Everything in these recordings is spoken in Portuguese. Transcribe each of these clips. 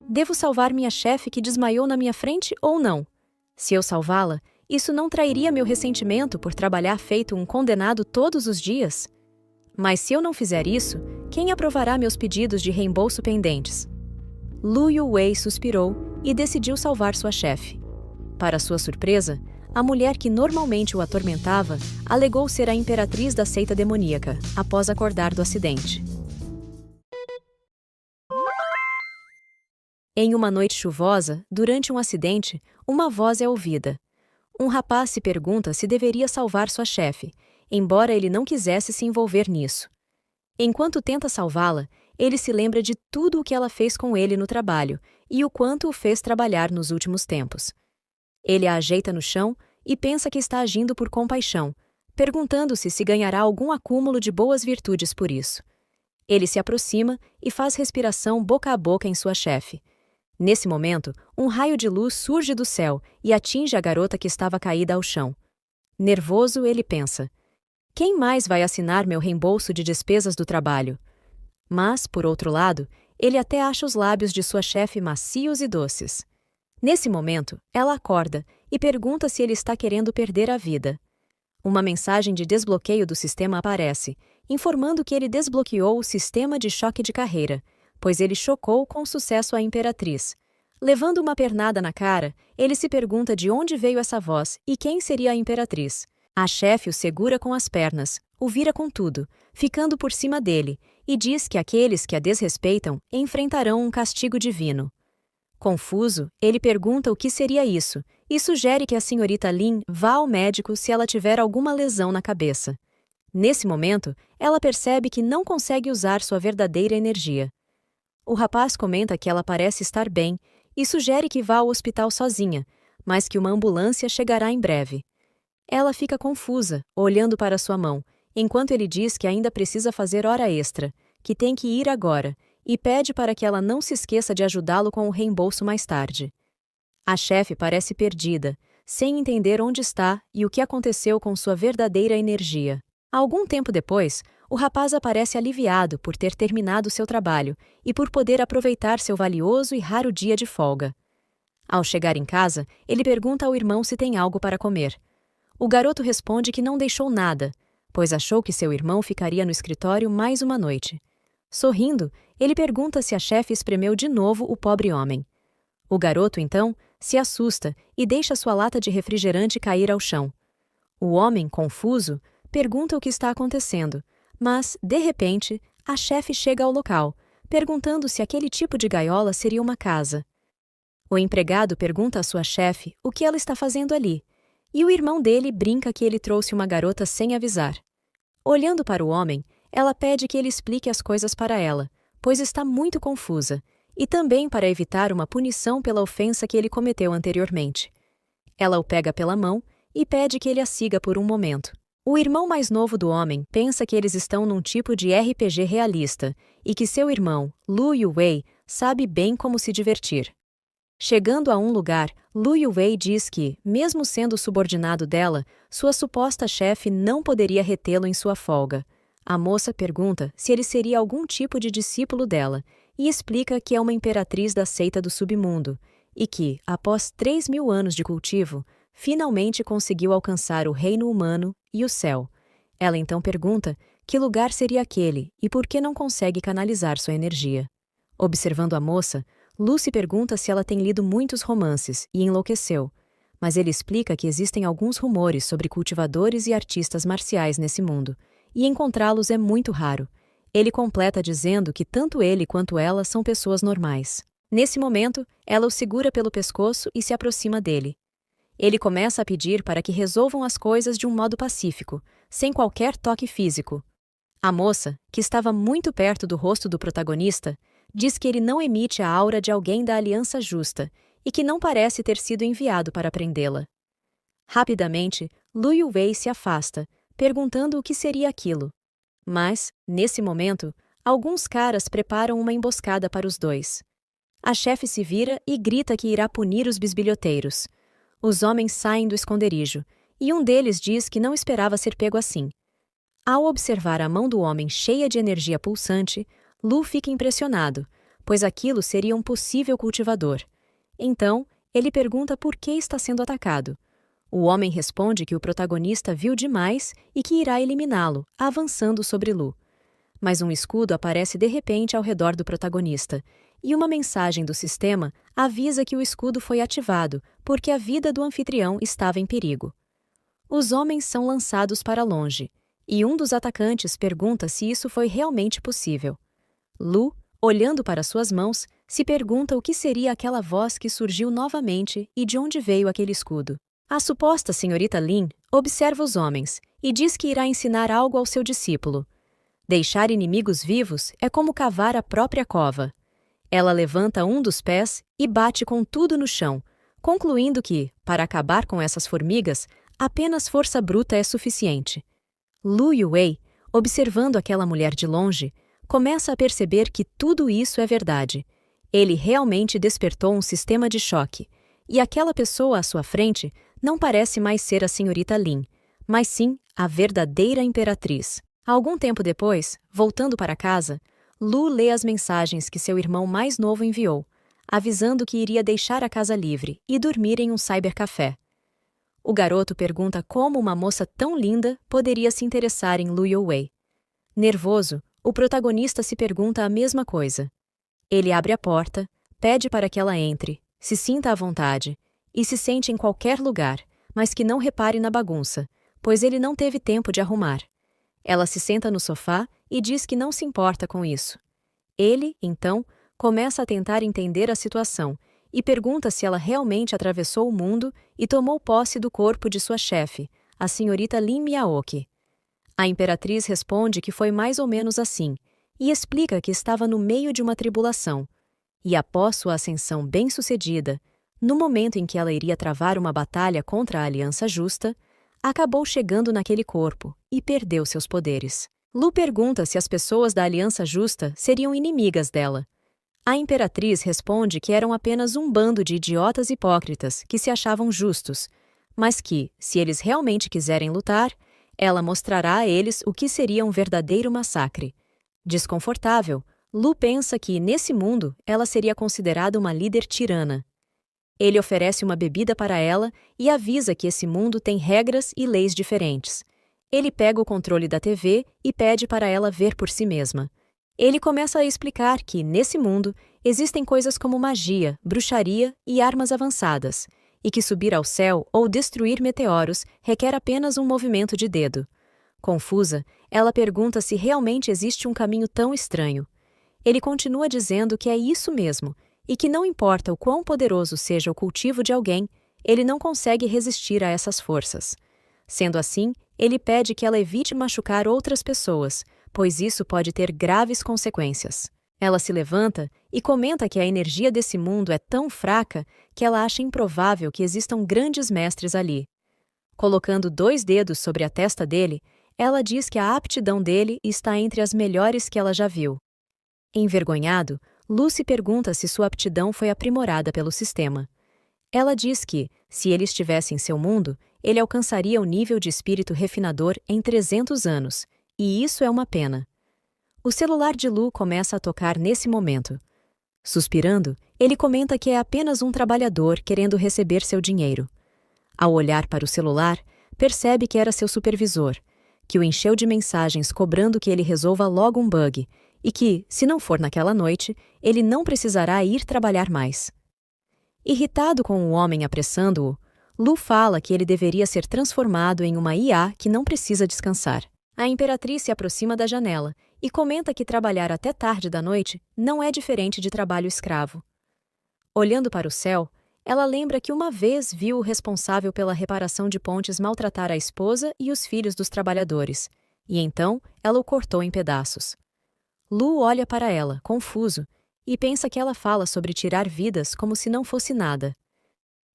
Devo salvar minha chefe que desmaiou na minha frente ou não? Se eu salvá-la, isso não trairia meu ressentimento por trabalhar feito um condenado todos os dias? Mas se eu não fizer isso, quem aprovará meus pedidos de reembolso pendentes? Lu Yuwei suspirou e decidiu salvar sua chefe. Para sua surpresa, a mulher que normalmente o atormentava alegou ser a imperatriz da seita demoníaca, após acordar do acidente. Em uma noite chuvosa, durante um acidente, uma voz é ouvida. Um rapaz se pergunta se deveria salvar sua chefe, embora ele não quisesse se envolver nisso. Enquanto tenta salvá-la, ele se lembra de tudo o que ela fez com ele no trabalho e o quanto o fez trabalhar nos últimos tempos. Ele a ajeita no chão e pensa que está agindo por compaixão, perguntando-se se ganhará algum acúmulo de boas virtudes por isso. Ele se aproxima e faz respiração boca a boca em sua chefe. Nesse momento, um raio de luz surge do céu e atinge a garota que estava caída ao chão. Nervoso, ele pensa: quem mais vai assinar meu reembolso de despesas do trabalho? Mas, por outro lado, ele até acha os lábios de sua chefe macios e doces. Nesse momento, ela acorda e pergunta se ele está querendo perder a vida. Uma mensagem de desbloqueio do sistema aparece, informando que ele desbloqueou o sistema de choque de carreira, pois ele chocou com sucesso a imperatriz. Levando uma pernada na cara, ele se pergunta de onde veio essa voz e quem seria a imperatriz. A chefe o segura com as pernas, o vira com tudo, ficando por cima dele, e diz que aqueles que a desrespeitam enfrentarão um castigo divino. Confuso, ele pergunta o que seria isso, e sugere que a senhorita Lin vá ao médico se ela tiver alguma lesão na cabeça. Nesse momento, ela percebe que não consegue usar sua verdadeira energia. O rapaz comenta que ela parece estar bem e sugere que vá ao hospital sozinha, mas que uma ambulância chegará em breve. Ela fica confusa, olhando para sua mão, enquanto ele diz que ainda precisa fazer hora extra, que tem que ir agora, e pede para que ela não se esqueça de ajudá-lo com o reembolso mais tarde. A chefe parece perdida, sem entender onde está e o que aconteceu com sua verdadeira energia. Algum tempo depois, o rapaz aparece aliviado por ter terminado seu trabalho e por poder aproveitar seu valioso e raro dia de folga. Ao chegar em casa, ele pergunta ao irmão se tem algo para comer. O garoto responde que não deixou nada, pois achou que seu irmão ficaria no escritório mais uma noite. Sorrindo, ele pergunta se a chefe espremeu de novo o pobre homem. O garoto, então, se assusta e deixa sua lata de refrigerante cair ao chão. O homem, confuso, pergunta o que está acontecendo, mas, de repente, a chefe chega ao local, perguntando se aquele tipo de gaiola seria uma casa. O empregado pergunta à sua chefe o que ela está fazendo ali, e o irmão dele brinca que ele trouxe uma garota sem avisar. Olhando para o homem, ela pede que ele explique as coisas para ela, pois está muito confusa, e também para evitar uma punição pela ofensa que ele cometeu anteriormente. Ela o pega pela mão e pede que ele a siga por um momento. O irmão mais novo do homem pensa que eles estão num tipo de RPG realista e que seu irmão, Lu Yuwei, sabe bem como se divertir. Chegando a um lugar, Lu Yuwei diz que, mesmo sendo subordinado dela, sua suposta chefe não poderia retê-lo em sua folga. A moça pergunta se ele seria algum tipo de discípulo dela e explica que é uma imperatriz da seita do submundo e que, após 3.000 anos de cultivo, finalmente conseguiu alcançar o reino humano e o céu. Ela então pergunta que lugar seria aquele e por que não consegue canalizar sua energia. Observando a moça, Lu se pergunta se ela tem lido muitos romances e enlouqueceu, mas ele explica que existem alguns rumores sobre cultivadores e artistas marciais nesse mundo, e encontrá-los é muito raro. Ele completa dizendo que tanto ele quanto ela são pessoas normais. Nesse momento, ela o segura pelo pescoço e se aproxima dele. Ele começa a pedir para que resolvam as coisas de um modo pacífico, sem qualquer toque físico. A moça, que estava muito perto do rosto do protagonista, diz que ele não emite a aura de alguém da aliança justa e que não parece ter sido enviado para prendê-la. Rapidamente, Lu Yuwei se afasta, perguntando o que seria aquilo. Mas, nesse momento, alguns caras preparam uma emboscada para os dois. A chefe se vira e grita que irá punir os bisbilhoteiros. Os homens saem do esconderijo, e um deles diz que não esperava ser pego assim. Ao observar a mão do homem cheia de energia pulsante, Lu fica impressionado, pois aquilo seria um possível cultivador. Então, ele pergunta por que está sendo atacado. O homem responde que o protagonista viu demais e que irá eliminá-lo, avançando sobre Lu. Mas um escudo aparece de repente ao redor do protagonista, e uma mensagem do sistema avisa que o escudo foi ativado porque a vida do anfitrião estava em perigo. Os homens são lançados para longe, e um dos atacantes pergunta se isso foi realmente possível. Lu, olhando para suas mãos, se pergunta o que seria aquela voz que surgiu novamente e de onde veio aquele escudo. A suposta senhorita Lin observa os homens e diz que irá ensinar algo ao seu discípulo. Deixar inimigos vivos é como cavar a própria cova. Ela levanta um dos pés e bate com tudo no chão, concluindo que, para acabar com essas formigas, apenas força bruta é suficiente. Lu Yuwei, observando aquela mulher de longe, começa a perceber que tudo isso é verdade. Ele realmente despertou um sistema de choque, e aquela pessoa à sua frente não parece mais ser a senhorita Lin, mas sim a verdadeira imperatriz. Algum tempo depois, voltando para casa, Lu lê as mensagens que seu irmão mais novo enviou, avisando que iria deixar a casa livre e dormir em um cybercafé. O garoto pergunta como uma moça tão linda poderia se interessar em Lu Yuwei. Nervoso, o protagonista se pergunta a mesma coisa. Ele abre a porta, pede para que ela entre, se sinta à vontade, e se sente em qualquer lugar, mas que não repare na bagunça, pois ele não teve tempo de arrumar. Ela se senta no sofá e diz que não se importa com isso. Ele, então, começa a tentar entender a situação e pergunta se ela realmente atravessou o mundo e tomou posse do corpo de sua chefe, a senhorita Lin Miaoki. A imperatriz responde que foi mais ou menos assim, e explica que estava no meio de uma tribulação. E após sua ascensão bem-sucedida, no momento em que ela iria travar uma batalha contra a Aliança Justa, acabou chegando naquele corpo e perdeu seus poderes. Lu pergunta se as pessoas da Aliança Justa seriam inimigas dela. A imperatriz responde que eram apenas um bando de idiotas hipócritas que se achavam justos, mas que, se eles realmente quiserem lutar, ela mostrará a eles o que seria um verdadeiro massacre. Desconfortável, Lu pensa que, nesse mundo, ela seria considerada uma líder tirana. Ele oferece uma bebida para ela e avisa que esse mundo tem regras e leis diferentes. Ele pega o controle da TV e pede para ela ver por si mesma. Ele começa a explicar que, nesse mundo, existem coisas como magia, bruxaria e armas avançadas, e que subir ao céu ou destruir meteoros requer apenas um movimento de dedo. Confusa, ela pergunta se realmente existe um caminho tão estranho. Ele continua dizendo que é isso mesmo, e que não importa o quão poderoso seja o cultivo de alguém, ele não consegue resistir a essas forças. Sendo assim, ele pede que ela evite machucar outras pessoas, pois isso pode ter graves consequências. Ela se levanta e comenta que a energia desse mundo é tão fraca que ela acha improvável que existam grandes mestres ali. Colocando 2 dedos sobre a testa dele, ela diz que a aptidão dele está entre as melhores que ela já viu. Envergonhado, Lu se pergunta se sua aptidão foi aprimorada pelo sistema. Ela diz que, se ele estivesse em seu mundo, ele alcançaria o nível de espírito refinador em 300 anos, e isso é uma pena. O celular de Lu começa a tocar nesse momento. Suspirando, ele comenta que é apenas um trabalhador querendo receber seu dinheiro. Ao olhar para o celular, percebe que era seu supervisor, que o encheu de mensagens cobrando que ele resolva logo um bug, e que, se não for naquela noite, ele não precisará ir trabalhar mais. Irritado com o homem apressando-o, Lu fala que ele deveria ser transformado em uma IA que não precisa descansar. A imperatriz se aproxima da janela e comenta que trabalhar até tarde da noite não é diferente de trabalho escravo. Olhando para o céu, ela lembra que uma vez viu o responsável pela reparação de pontes maltratar a esposa e os filhos dos trabalhadores, e então ela o cortou em pedaços. Lu olha para ela, confuso, e pensa que ela fala sobre tirar vidas como se não fosse nada.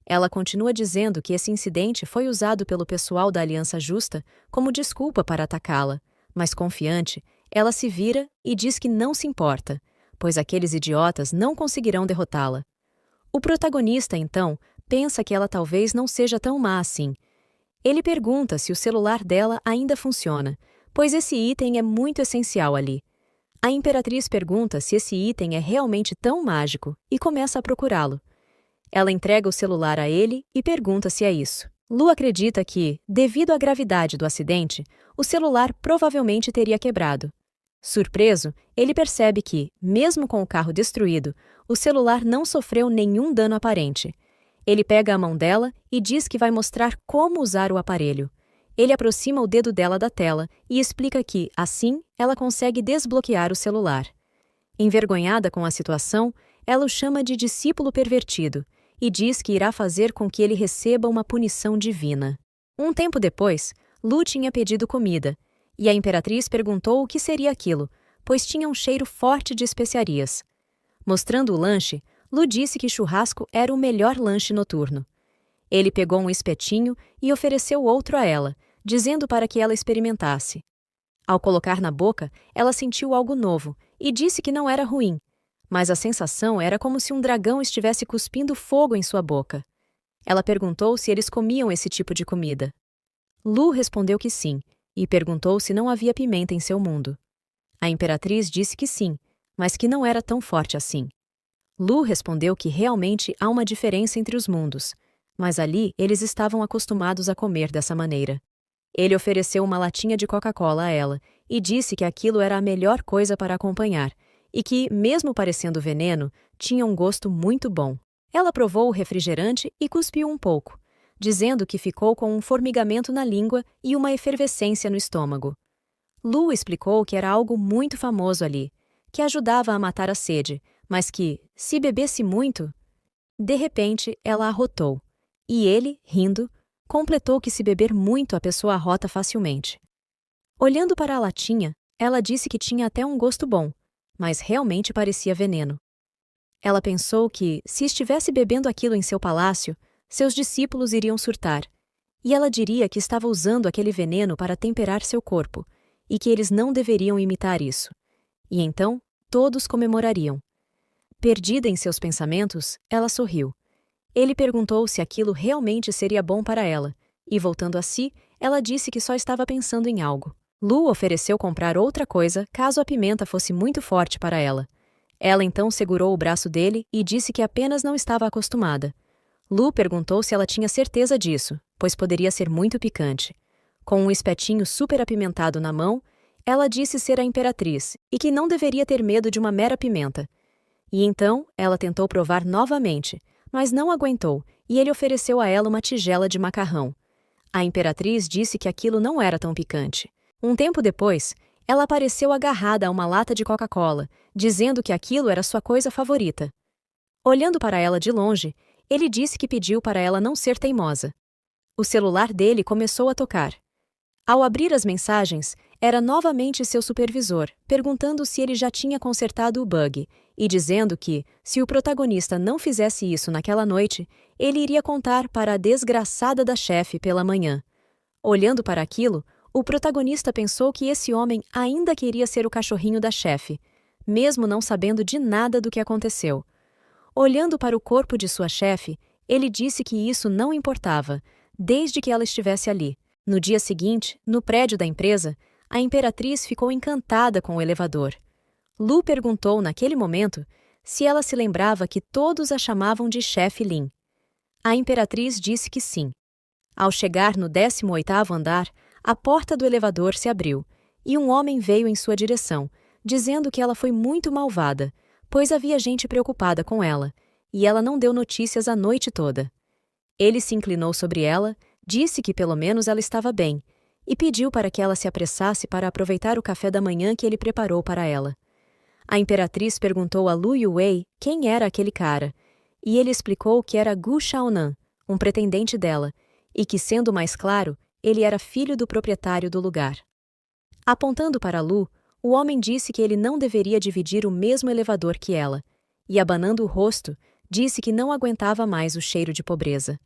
Ela continua dizendo que esse incidente foi usado pelo pessoal da Aliança Justa como desculpa para atacá-la, mas confiante, ela se vira e diz que não se importa, pois aqueles idiotas não conseguirão derrotá-la. O protagonista, então, pensa que ela talvez não seja tão má assim. Ele pergunta se o celular dela ainda funciona, pois esse item é muito essencial ali. A imperatriz pergunta se esse item é realmente tão mágico e começa a procurá-lo. Ela entrega o celular a ele e pergunta se é isso. Lu acredita que, devido à gravidade do acidente, o celular provavelmente teria quebrado. Surpreso, ele percebe que, mesmo com o carro destruído, o celular não sofreu nenhum dano aparente. Ele pega a mão dela e diz que vai mostrar como usar o aparelho. Ele aproxima o dedo dela da tela e explica que, assim, ela consegue desbloquear o celular. Envergonhada com a situação, ela o chama de discípulo pervertido e diz que irá fazer com que ele receba uma punição divina. Um tempo depois, Lu tinha pedido comida, e a imperatriz perguntou o que seria aquilo, pois tinha um cheiro forte de especiarias. Mostrando o lanche, Lu disse que churrasco era o melhor lanche noturno. Ele pegou um espetinho e ofereceu outro a ela, dizendo para que ela experimentasse. Ao colocar na boca, ela sentiu algo novo e disse que não era ruim, mas a sensação era como se um dragão estivesse cuspindo fogo em sua boca. Ela perguntou se eles comiam esse tipo de comida. Lu respondeu que sim, e perguntou se não havia pimenta em seu mundo. A imperatriz disse que sim, mas que não era tão forte assim. Lu respondeu que realmente há uma diferença entre os mundos, mas ali eles estavam acostumados a comer dessa maneira. Ele ofereceu uma latinha de Coca-Cola a ela e disse que aquilo era a melhor coisa para acompanhar e que, mesmo parecendo veneno, tinha um gosto muito bom. Ela provou o refrigerante e cuspiu um pouco, dizendo que ficou com um formigamento na língua e uma efervescência no estômago. Lu explicou que era algo muito famoso ali, que ajudava a matar a sede, mas que, se bebesse muito... De repente, ela arrotou, e ele, rindo, completou que se beber muito a pessoa arrota facilmente. Olhando para a latinha, ela disse que tinha até um gosto bom, mas realmente parecia veneno. Ela pensou que, se estivesse bebendo aquilo em seu palácio, seus discípulos iriam surtar, e ela diria que estava usando aquele veneno para temperar seu corpo, e que eles não deveriam imitar isso. E então, todos comemorariam. Perdida em seus pensamentos, ela sorriu. Ele perguntou se aquilo realmente seria bom para ela, e voltando a si, ela disse que só estava pensando em algo. Lu ofereceu comprar outra coisa caso a pimenta fosse muito forte para ela. Ela então segurou o braço dele e disse que apenas não estava acostumada. Lu perguntou se ela tinha certeza disso, pois poderia ser muito picante. Com um espetinho super apimentado na mão, ela disse ser a imperatriz e que não deveria ter medo de uma mera pimenta. E então ela tentou provar novamente, mas não aguentou, e ele ofereceu a ela uma tigela de macarrão. A imperatriz disse que aquilo não era tão picante. Um tempo depois, ela apareceu agarrada a uma lata de Coca-Cola, dizendo que aquilo era sua coisa favorita. Olhando para ela de longe, ele disse que pediu para ela não ser teimosa. O celular dele começou a tocar. Ao abrir as mensagens, era novamente seu supervisor, perguntando se ele já tinha consertado o bug, e dizendo que, se o protagonista não fizesse isso naquela noite, ele iria contar para a desgraçada da chefe pela manhã. Olhando para aquilo, o protagonista pensou que esse homem ainda queria ser o cachorrinho da chefe, mesmo não sabendo de nada do que aconteceu. Olhando para o corpo de sua chefe, ele disse que isso não importava, desde que ela estivesse ali. No dia seguinte, no prédio da empresa, a imperatriz ficou encantada com o elevador. Lu perguntou naquele momento se ela se lembrava que todos a chamavam de chefe Lin. A imperatriz disse que sim. Ao chegar no 18º andar, a porta do elevador se abriu, e um homem veio em sua direção, dizendo que ela foi muito malvada, pois havia gente preocupada com ela, e ela não deu notícias a noite toda. Ele se inclinou sobre ela, disse que pelo menos ela estava bem, e pediu para que ela se apressasse para aproveitar o café da manhã que ele preparou para ela. A imperatriz perguntou a Lu Yuwei quem era aquele cara, e ele explicou que era Gu Shaonan, um pretendente dela, e que, sendo mais claro, ele era filho do proprietário do lugar. Apontando para Lu, o homem disse que ele não deveria dividir o mesmo elevador que ela, e abanando o rosto, disse que não aguentava mais o cheiro de pobreza.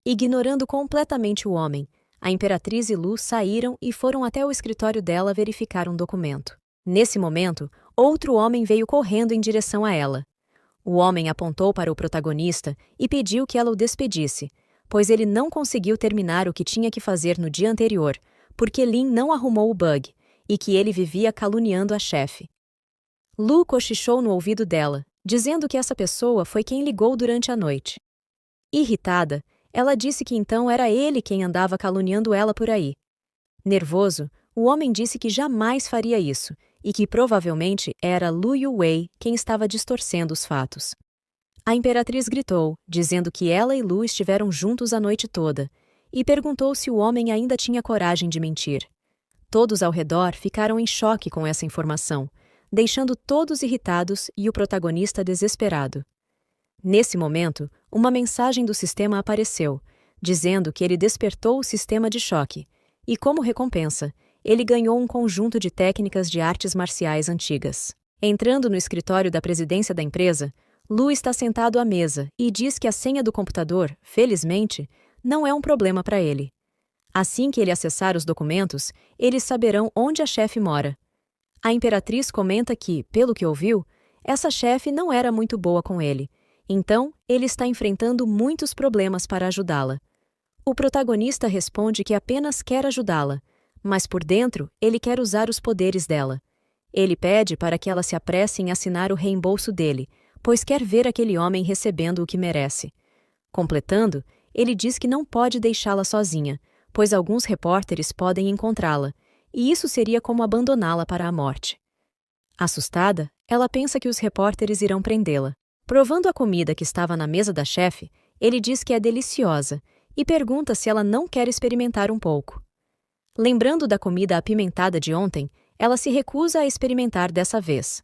Ignorando completamente o homem, a imperatriz e Lu saíram e foram até o escritório dela verificar um documento. Nesse momento, outro homem veio correndo em direção a ela. O homem apontou para o protagonista e pediu que ela o despedisse, pois ele não conseguiu terminar o que tinha que fazer no dia anterior, porque Lin não arrumou o bug, e que ele vivia caluniando a chefe. Lu cochichou no ouvido dela, dizendo que essa pessoa foi quem ligou durante a noite. Irritada, ela disse que então era ele quem andava caluniando ela por aí. Nervoso, o homem disse que jamais faria isso e que provavelmente era Lu Yuwei quem estava distorcendo os fatos. A imperatriz gritou, dizendo que ela e Lu estiveram juntos a noite toda, e perguntou se o homem ainda tinha coragem de mentir. Todos ao redor ficaram em choque com essa informação, deixando todos irritados e o protagonista desesperado. Nesse momento, uma mensagem do sistema apareceu, dizendo que ele despertou o sistema de choque, e como recompensa, ele ganhou um conjunto de técnicas de artes marciais antigas. Entrando no escritório da presidência da empresa, Lu está sentado à mesa e diz que a senha do computador, felizmente, não é um problema para ele. Assim que ele acessar os documentos, eles saberão onde a chefe mora. A imperatriz comenta que, pelo que ouviu, essa chefe não era muito boa com ele, então ele está enfrentando muitos problemas para ajudá-la. O protagonista responde que apenas quer ajudá-la, mas por dentro ele quer usar os poderes dela. Ele pede para que ela se apresse em assinar o reembolso dele, pois quer ver aquele homem recebendo o que merece. Completando, ele diz que não pode deixá-la sozinha, pois alguns repórteres podem encontrá-la, e isso seria como abandoná-la para a morte. Assustada, ela pensa que os repórteres irão prendê-la. Provando a comida que estava na mesa da chefe, ele diz que é deliciosa e pergunta se ela não quer experimentar um pouco. Lembrando da comida apimentada de ontem, ela se recusa a experimentar dessa vez.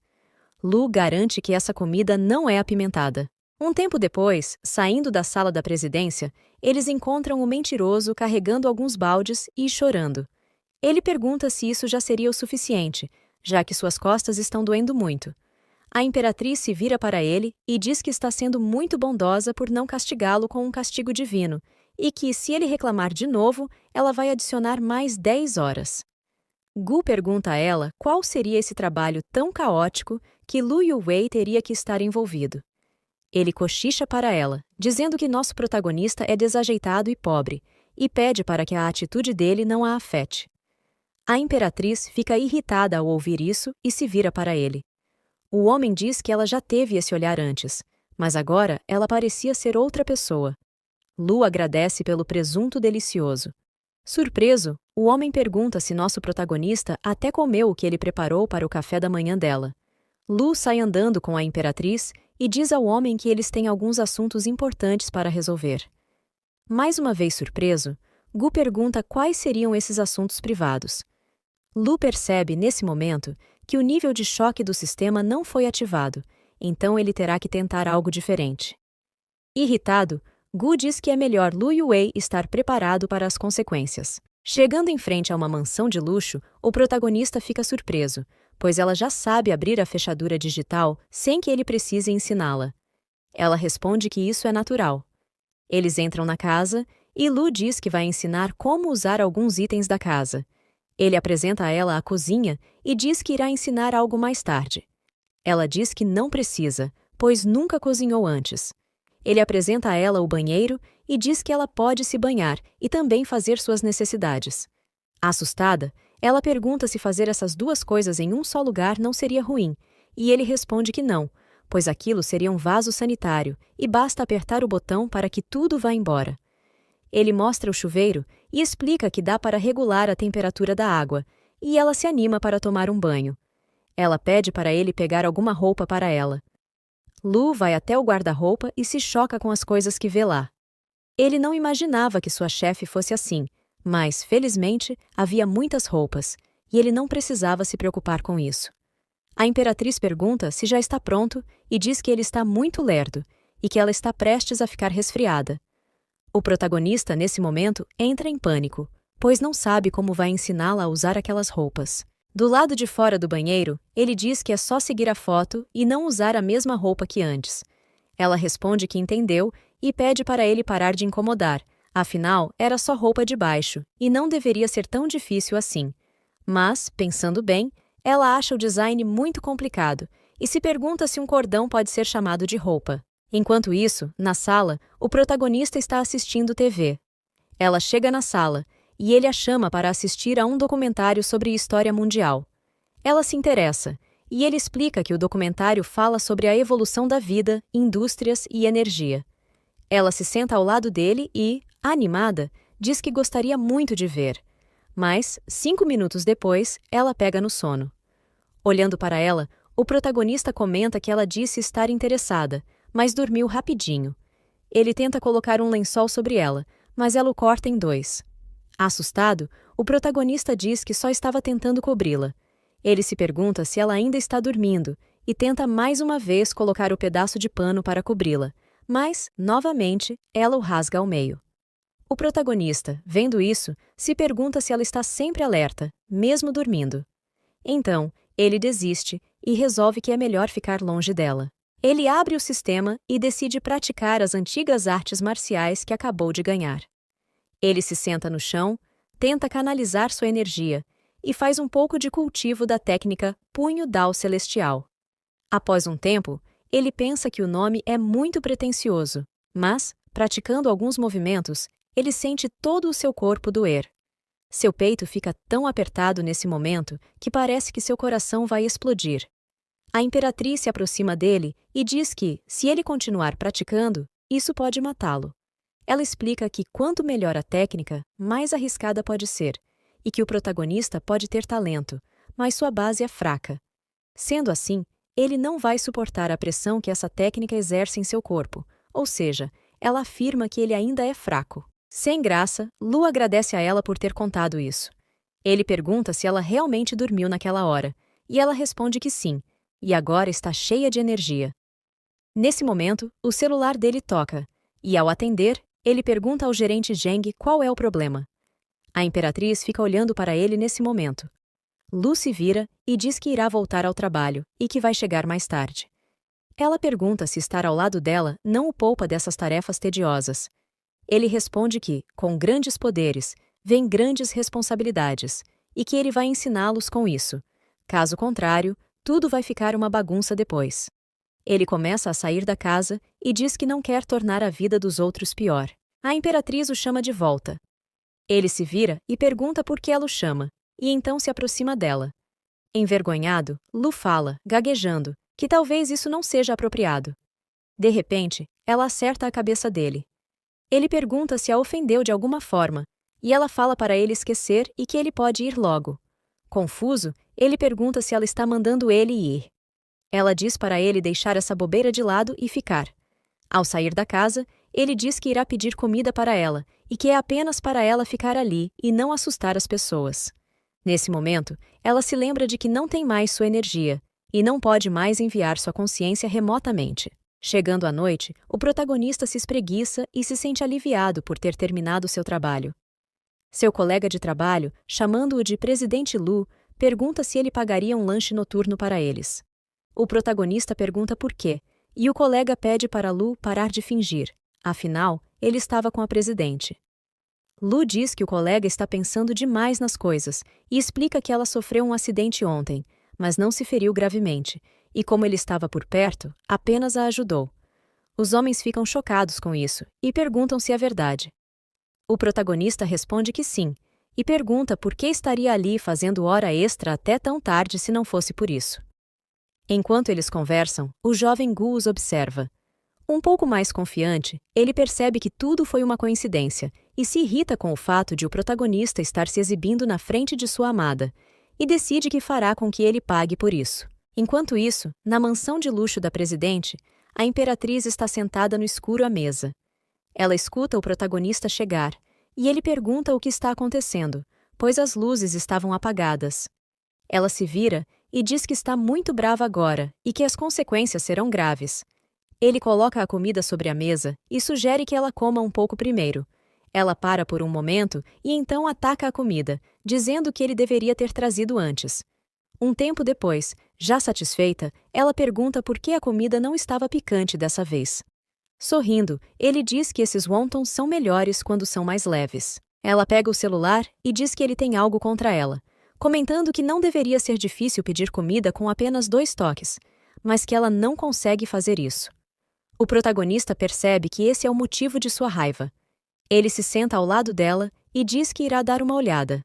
Lu garante que essa comida não é apimentada. Um tempo depois, saindo da sala da presidência, eles encontram o mentiroso carregando alguns baldes e chorando. Ele pergunta se isso já seria o suficiente, já que suas costas estão doendo muito. A imperatriz se vira para ele e diz que está sendo muito bondosa por não castigá-lo com um castigo divino, e que, se ele reclamar de novo, ela vai adicionar mais 10 horas. Gu pergunta a ela qual seria esse trabalho tão caótico que Lu Yuwei teria que estar envolvido. Ele cochicha para ela, dizendo que nosso protagonista é desajeitado e pobre, e pede para que a atitude dele não a afete. A imperatriz fica irritada ao ouvir isso e se vira para ele. O homem diz que ela já teve esse olhar antes, mas agora ela parecia ser outra pessoa. Lu agradece pelo presunto delicioso. Surpreso, o homem pergunta se nosso protagonista até comeu o que ele preparou para o café da manhã dela. Lu sai andando com a imperatriz e diz ao homem que eles têm alguns assuntos importantes para resolver. Mais uma vez surpreso, Gu pergunta quais seriam esses assuntos privados. Lu percebe, nesse momento, que o nível de choque do sistema não foi ativado, então ele terá que tentar algo diferente. Irritado, Gu diz que é melhor Lu Yuwei estar preparado para as consequências. Chegando em frente a uma mansão de luxo, o protagonista fica surpreso, pois ela já sabe abrir a fechadura digital sem que ele precise ensiná-la. Ela responde que isso é natural. Eles entram na casa e Lu diz que vai ensinar como usar alguns itens da casa. Ele apresenta a ela a cozinha e diz que irá ensinar algo mais tarde. Ela diz que não precisa, pois nunca cozinhou antes. Ele apresenta a ela o banheiro e diz que ela pode se banhar e também fazer suas necessidades. Assustada, ela pergunta se fazer essas duas coisas em um só lugar não seria ruim, e ele responde que não, pois aquilo seria um vaso sanitário e basta apertar o botão para que tudo vá embora. Ele mostra o chuveiro e explica que dá para regular a temperatura da água, e ela se anima para tomar um banho. Ela pede para ele pegar alguma roupa para ela. Lu vai até o guarda-roupa e se choca com as coisas que vê lá. Ele não imaginava que sua chefe fosse assim, mas, felizmente, havia muitas roupas, e ele não precisava se preocupar com isso. A imperatriz pergunta se já está pronto e diz que ele está muito lerdo e que ela está prestes a ficar resfriada. O protagonista, nesse momento, entra em pânico, pois não sabe como vai ensiná-la a usar aquelas roupas. Do lado de fora do banheiro, ele diz que é só seguir a foto e não usar a mesma roupa que antes. Ela responde que entendeu e pede para ele parar de incomodar, afinal, era só roupa de baixo e não deveria ser tão difícil assim. Mas, pensando bem, ela acha o design muito complicado e se pergunta se um cordão pode ser chamado de roupa. Enquanto isso, na sala, o protagonista está assistindo TV. Ela chega na sala e ele a chama para assistir a um documentário sobre história mundial. Ela se interessa e ele explica que o documentário fala sobre a evolução da vida, indústrias e energia. Ela se senta ao lado dele e, animada, diz que gostaria muito de ver. Mas, 5 minutos depois, ela pega no sono. Olhando para ela, o protagonista comenta que ela disse estar interessada, mas dormiu rapidinho. Ele tenta colocar um lençol sobre ela, mas ela o corta em 2. Assustado, o protagonista diz que só estava tentando cobri-la. Ele se pergunta se ela ainda está dormindo e tenta mais uma vez colocar o pedaço de pano para cobri-la, mas, novamente, ela o rasga ao meio. O protagonista, vendo isso, se pergunta se ela está sempre alerta, mesmo dormindo. Então, ele desiste e resolve que é melhor ficar longe dela. Ele abre o sistema e decide praticar as antigas artes marciais que acabou de ganhar. Ele se senta no chão, tenta canalizar sua energia e faz um pouco de cultivo da técnica Punho Dao Celestial. Após um tempo, ele pensa que o nome é muito pretensioso, mas, praticando alguns movimentos, ele sente todo o seu corpo doer. Seu peito fica tão apertado nesse momento que parece que seu coração vai explodir. A imperatriz se aproxima dele e diz que, se ele continuar praticando, isso pode matá-lo. Ela explica que quanto melhor a técnica, mais arriscada pode ser, e que o protagonista pode ter talento, mas sua base é fraca. Sendo assim, ele não vai suportar a pressão que essa técnica exerce em seu corpo, ou seja, ela afirma que ele ainda é fraco. Sem graça, Lu agradece a ela por ter contado isso. Ele pergunta se ela realmente dormiu naquela hora, e ela responde que sim, e agora está cheia de energia. Nesse momento, o celular dele toca, e ao atender, ele pergunta ao gerente Zheng qual é o problema. A imperatriz fica olhando para ele nesse momento. Lu se vira e diz que irá voltar ao trabalho e que vai chegar mais tarde. Ela pergunta se estar ao lado dela não o poupa dessas tarefas tediosas. Ele responde que, com grandes poderes, vêm grandes responsabilidades e que ele vai ensiná-los com isso. Caso contrário, tudo vai ficar uma bagunça depois. Ele começa a sair da casa e diz que não quer tornar a vida dos outros pior. A imperatriz o chama de volta. Ele se vira e pergunta por que ela o chama, e então se aproxima dela. Envergonhado, Lu fala, gaguejando, que talvez isso não seja apropriado. De repente, ela acerta a cabeça dele. Ele pergunta se a ofendeu de alguma forma, e ela fala para ele esquecer e que ele pode ir logo. Confuso, ele pergunta se ela está mandando ele ir. Ela diz para ele deixar essa bobeira de lado e ficar. Ao sair da casa, ele diz que irá pedir comida para ela e que é apenas para ela ficar ali e não assustar as pessoas. Nesse momento, ela se lembra de que não tem mais sua energia e não pode mais enviar sua consciência remotamente. Chegando à noite, o protagonista se espreguiça e se sente aliviado por ter terminado seu trabalho. Seu colega de trabalho, chamando-o de Presidente Lu, pergunta se ele pagaria um lanche noturno para eles. O protagonista pergunta por quê, e o colega pede para Lu parar de fingir, afinal, ele estava com a presidente. Lu diz que o colega está pensando demais nas coisas e explica que ela sofreu um acidente ontem, mas não se feriu gravemente, e como ele estava por perto, apenas a ajudou. Os homens ficam chocados com isso e perguntam se é verdade. O protagonista responde que sim, e pergunta por que estaria ali fazendo hora extra até tão tarde se não fosse por isso. Enquanto eles conversam, o jovem Gu os observa. Um pouco mais confiante, ele percebe que tudo foi uma coincidência e se irrita com o fato de o protagonista estar se exibindo na frente de sua amada, e decide que fará com que ele pague por isso. Enquanto isso, na mansão de luxo da presidente, a imperatriz está sentada no escuro à mesa. Ela escuta o protagonista chegar, e ele pergunta o que está acontecendo, pois as luzes estavam apagadas. Ela se vira e diz que está muito brava agora e que as consequências serão graves. Ele coloca a comida sobre a mesa e sugere que ela coma um pouco primeiro. Ela para por um momento e então ataca a comida, dizendo que ele deveria ter trazido antes. Um tempo depois, já satisfeita, ela pergunta por que a comida não estava picante dessa vez. Sorrindo, ele diz que esses wontons são melhores quando são mais leves. Ela pega o celular e diz que ele tem algo contra ela, comentando que não deveria ser difícil pedir comida com apenas 2 toques, mas que ela não consegue fazer isso. O protagonista percebe que esse é o motivo de sua raiva. Ele se senta ao lado dela e diz que irá dar uma olhada.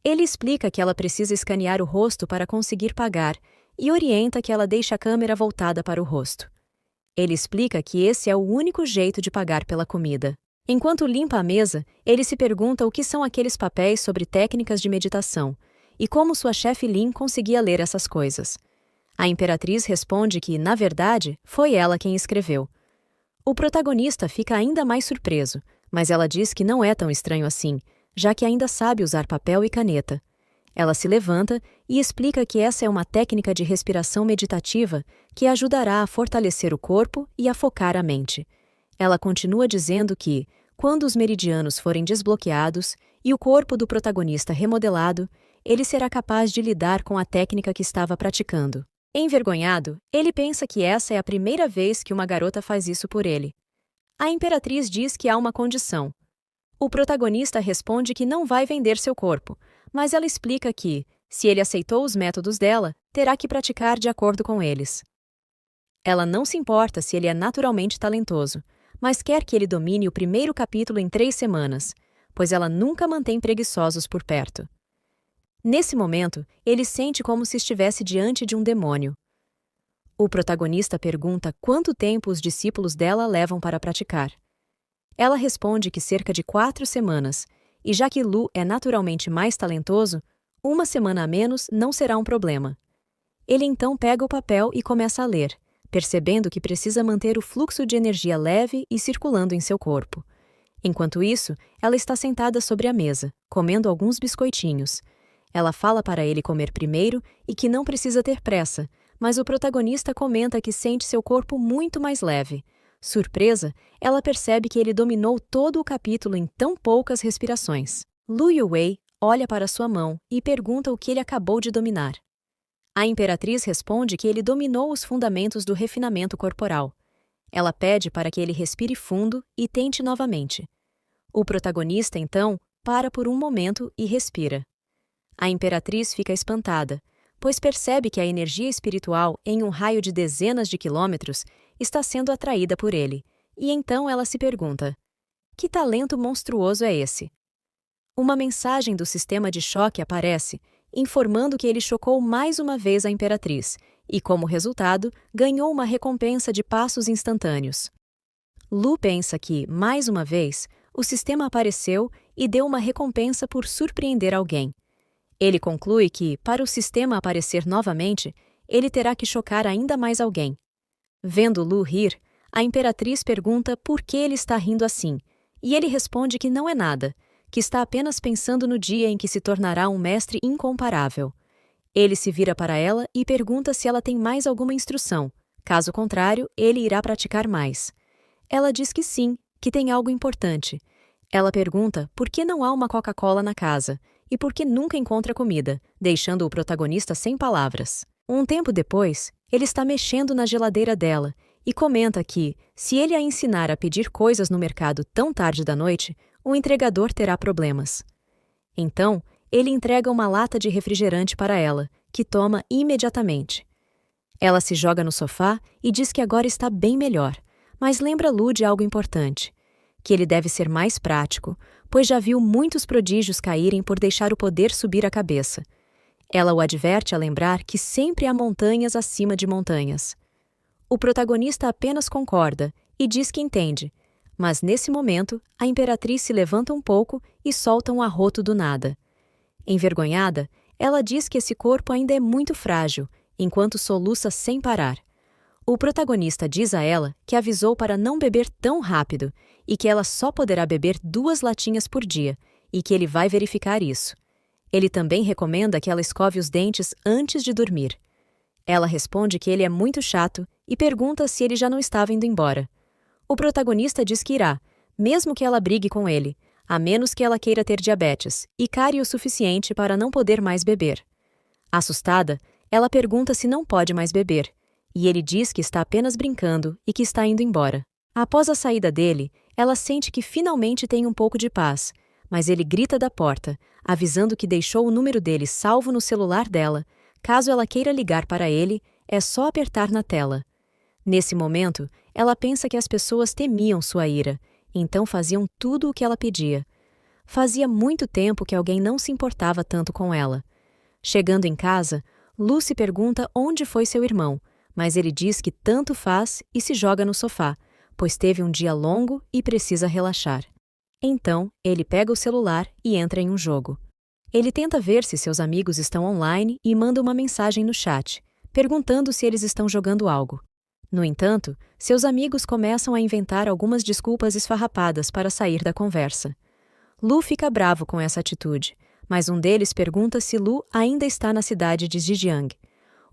Ele explica que ela precisa escanear o rosto para conseguir pagar e orienta que ela deixe a câmera voltada para o rosto. Ele explica que esse é o único jeito de pagar pela comida. Enquanto limpa a mesa, ele se pergunta o que são aqueles papéis sobre técnicas de meditação e como sua chefe Lin conseguia ler essas coisas. A imperatriz responde que, na verdade, foi ela quem escreveu. O protagonista fica ainda mais surpreso, mas ela diz que não é tão estranho assim, já que ainda sabe usar papel e caneta. Ela se levanta e explica que essa é uma técnica de respiração meditativa que ajudará a fortalecer o corpo e a focar a mente. Ela continua dizendo que, quando os meridianos forem desbloqueados e o corpo do protagonista remodelado, ele será capaz de lidar com a técnica que estava praticando. Envergonhado, ele pensa que essa é a primeira vez que uma garota faz isso por ele. A imperatriz diz que há uma condição. O protagonista responde que não vai vender seu corpo, mas ela explica que, se ele aceitou os métodos dela, terá que praticar de acordo com eles. Ela não se importa se ele é naturalmente talentoso, mas quer que ele domine o primeiro capítulo em 3 semanas, pois ela nunca mantém preguiçosos por perto. Nesse momento, ele sente como se estivesse diante de um demônio. O protagonista pergunta quanto tempo os discípulos dela levam para praticar. Ela responde que cerca de 4 semanas, e já que Lu é naturalmente mais talentoso, 1 semana a menos não será um problema. Ele então pega o papel e começa a ler, percebendo que precisa manter o fluxo de energia leve e circulando em seu corpo. Enquanto isso, ela está sentada sobre a mesa, comendo alguns biscoitinhos. Ela fala para ele comer primeiro e que não precisa ter pressa, mas o protagonista comenta que sente seu corpo muito mais leve. Surpresa, ela percebe que ele dominou todo o capítulo em tão poucas respirações. Lu Yuwei olha para sua mão e pergunta o que ele acabou de dominar. A imperatriz responde que ele dominou os fundamentos do refinamento corporal. Ela pede para que ele respire fundo e tente novamente. O protagonista, então, para por um momento e respira. A imperatriz fica espantada, pois percebe que a energia espiritual, em um raio de dezenas de quilômetros, está sendo atraída por ele, e então ela se pergunta: que talento monstruoso é esse? Uma mensagem do sistema de choque aparece, informando que ele chocou mais uma vez a imperatriz, e como resultado, ganhou uma recompensa de passos instantâneos. Lu pensa que, mais uma vez, o sistema apareceu e deu uma recompensa por surpreender alguém. Ele conclui que, para o sistema aparecer novamente, ele terá que chocar ainda mais alguém. Vendo Lu rir, a imperatriz pergunta por que ele está rindo assim, e ele responde que não é nada, que está apenas pensando no dia em que se tornará um mestre incomparável. Ele se vira para ela e pergunta se ela tem mais alguma instrução, caso contrário, ele irá praticar mais. Ela diz que sim, que tem algo importante. Ela pergunta por que não há uma Coca-Cola na casa, e por que nunca encontra comida, deixando o protagonista sem palavras. Um tempo depois, ele está mexendo na geladeira dela e comenta que, se ele a ensinar a pedir coisas no mercado tão tarde da noite, o entregador terá problemas. Então, ele entrega uma lata de refrigerante para ela, que toma imediatamente. Ela se joga no sofá e diz que agora está bem melhor, mas lembra Lu de algo importante, que ele deve ser mais prático, pois já viu muitos prodígios caírem por deixar o poder subir a cabeça. Ela o adverte a lembrar que sempre há montanhas acima de montanhas. O protagonista apenas concorda e diz que entende, mas nesse momento a imperatriz se levanta um pouco e solta um arroto do nada. Envergonhada, ela diz que esse corpo ainda é muito frágil, enquanto soluça sem parar. O protagonista diz a ela que avisou para não beber tão rápido e que ela só poderá beber 2 latinhas por dia e que ele vai verificar isso. Ele também recomenda que ela escove os dentes antes de dormir. Ela responde que ele é muito chato e pergunta se ele já não estava indo embora. O protagonista diz que irá, mesmo que ela brigue com ele, a menos que ela queira ter diabetes e care o suficiente para não poder mais beber. Assustada, ela pergunta se não pode mais beber, e ele diz que está apenas brincando e que está indo embora. Após a saída dele, ela sente que finalmente tem um pouco de paz, mas ele grita da porta, avisando que deixou o número dele salvo no celular dela. Caso ela queira ligar para ele, é só apertar na tela. Nesse momento, ela pensa que as pessoas temiam sua ira, então faziam tudo o que ela pedia. Fazia muito tempo que alguém não se importava tanto com ela. Chegando em casa, Lu se pergunta onde foi seu irmão, mas ele diz que tanto faz e se joga no sofá, pois teve um dia longo e precisa relaxar. Então, ele pega o celular e entra em um jogo. Ele tenta ver se seus amigos estão online e manda uma mensagem no chat, perguntando se eles estão jogando algo. No entanto, seus amigos começam a inventar algumas desculpas esfarrapadas para sair da conversa. Lu fica bravo com essa atitude, mas um deles pergunta se Lu ainda está na cidade de Zhejiang.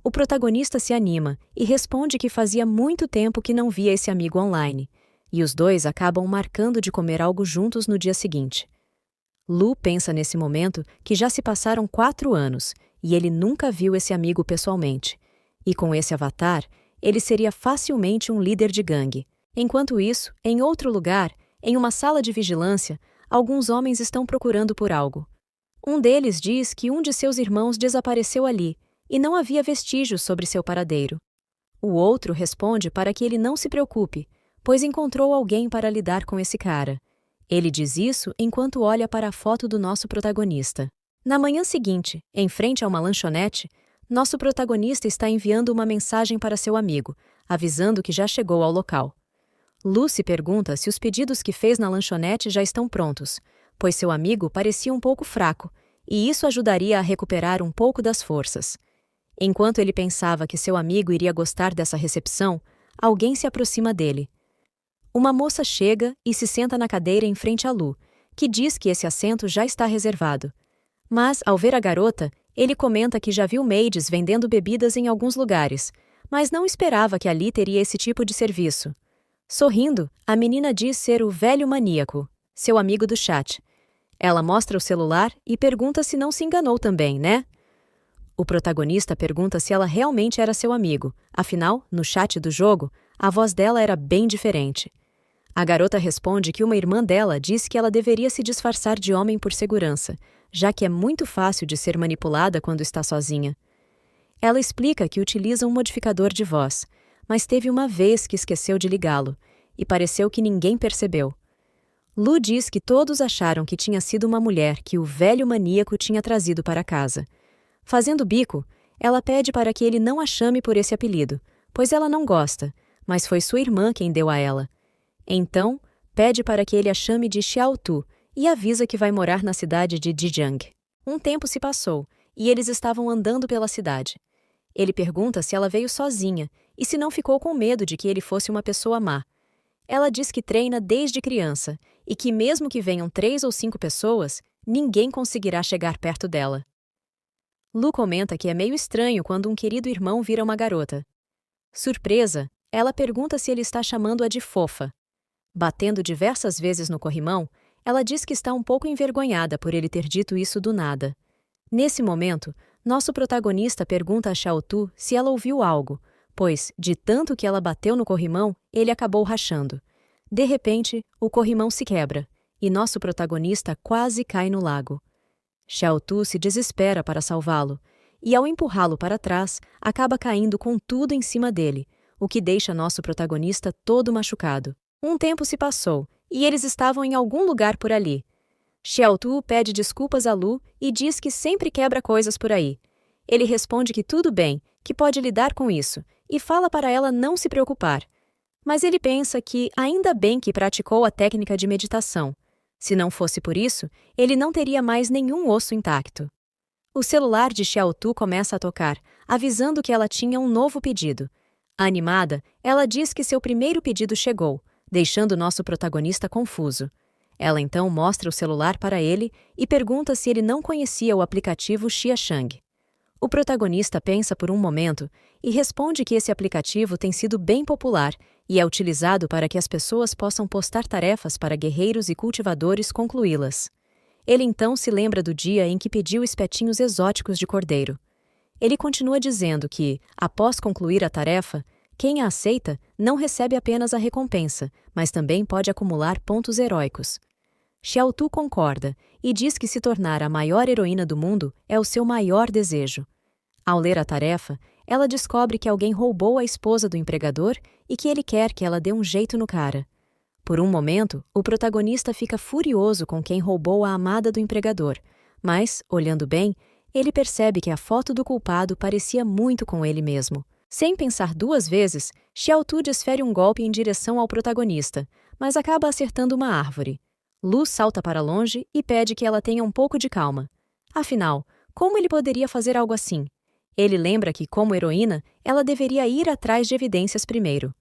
O protagonista se anima e responde que fazia muito tempo que não via esse amigo online, e os dois acabam marcando de comer algo juntos no dia seguinte. Lu pensa nesse momento que já se passaram 4 anos e ele nunca viu esse amigo pessoalmente. E com esse avatar, ele seria facilmente um líder de gangue. Enquanto isso, em outro lugar, em uma sala de vigilância, alguns homens estão procurando por algo. Um deles diz que um de seus irmãos desapareceu ali e não havia vestígios sobre seu paradeiro. O outro responde para que ele não se preocupe, pois encontrou alguém para lidar com esse cara. Ele diz isso enquanto olha para a foto do nosso protagonista. Na manhã seguinte, em frente a uma lanchonete, nosso protagonista está enviando uma mensagem para seu amigo, avisando que já chegou ao local. Lucy pergunta se os pedidos que fez na lanchonete já estão prontos, pois seu amigo parecia um pouco fraco, e isso ajudaria a recuperar um pouco das forças. Enquanto ele pensava que seu amigo iria gostar dessa recepção, alguém se aproxima dele. Uma moça chega e se senta na cadeira em frente a Lu, que diz que esse assento já está reservado. Mas, ao ver a garota, ele comenta que já viu maids vendendo bebidas em alguns lugares, mas não esperava que ali teria esse tipo de serviço. Sorrindo, a menina diz ser o velho maníaco, seu amigo do chat. Ela mostra o celular e pergunta se não se enganou também, né? O protagonista pergunta se ela realmente era seu amigo, afinal, no chat do jogo, a voz dela era bem diferente. A garota responde que uma irmã dela disse que ela deveria se disfarçar de homem por segurança, já que é muito fácil de ser manipulada quando está sozinha. Ela explica que utiliza um modificador de voz, mas teve uma vez que esqueceu de ligá-lo, e pareceu que ninguém percebeu. Lu diz que todos acharam que tinha sido uma mulher que o velho maníaco tinha trazido para casa. Fazendo bico, ela pede para que ele não a chame por esse apelido, pois ela não gosta, mas foi sua irmã quem deu a ela. Então, pede para que ele a chame de Xiao Tu e avisa que vai morar na cidade de Zhejiang. Um tempo se passou, e eles estavam andando pela cidade. Ele pergunta se ela veio sozinha e se não ficou com medo de que ele fosse uma pessoa má. Ela diz que treina desde criança e que mesmo que venham 3 ou 5 pessoas, ninguém conseguirá chegar perto dela. Lu comenta que é meio estranho quando um querido irmão vira uma garota. Surpresa, ela pergunta se ele está chamando-a de fofa. Batendo diversas vezes no corrimão, ela diz que está um pouco envergonhada por ele ter dito isso do nada. Nesse momento, nosso protagonista pergunta a Xiao Tu se ela ouviu algo, pois, de tanto que ela bateu no corrimão, ele acabou rachando. De repente, o corrimão se quebra, e nosso protagonista quase cai no lago. Xiao Tu se desespera para salvá-lo, e ao empurrá-lo para trás, acaba caindo com tudo em cima dele, o que deixa nosso protagonista todo machucado. Um tempo se passou, e eles estavam em algum lugar por ali. Xiao Tu pede desculpas a Lu e diz que sempre quebra coisas por aí. Ele responde que tudo bem, que pode lidar com isso, e fala para ela não se preocupar. Mas ele pensa que ainda bem que praticou a técnica de meditação. Se não fosse por isso, ele não teria mais nenhum osso intacto. O celular de Xiao Tu começa a tocar, avisando que ela tinha um novo pedido. Animada, ela diz que seu primeiro pedido chegou, deixando nosso protagonista confuso. Ela então mostra o celular para ele e pergunta se ele não conhecia o aplicativo Xiaoshang. O protagonista pensa por um momento e responde que esse aplicativo tem sido bem popular e é utilizado para que as pessoas possam postar tarefas para guerreiros e cultivadores concluí-las. Ele então se lembra do dia em que pediu espetinhos exóticos de cordeiro. Ele continua dizendo que, após concluir a tarefa, quem a aceita não recebe apenas a recompensa, mas também pode acumular pontos heróicos. Xiao Tu concorda e diz que se tornar a maior heroína do mundo é o seu maior desejo. Ao ler a tarefa, ela descobre que alguém roubou a esposa do empregador e que ele quer que ela dê um jeito no cara. Por um momento, o protagonista fica furioso com quem roubou a amada do empregador, mas, olhando bem, ele percebe que a foto do culpado parecia muito com ele mesmo. Sem pensar duas vezes, Xiaotu desfere um golpe em direção ao protagonista, mas acaba acertando uma árvore. Lu salta para longe e pede que ela tenha um pouco de calma. Afinal, como ele poderia fazer algo assim? Ele lembra que, como heroína, ela deveria ir atrás de evidências primeiro.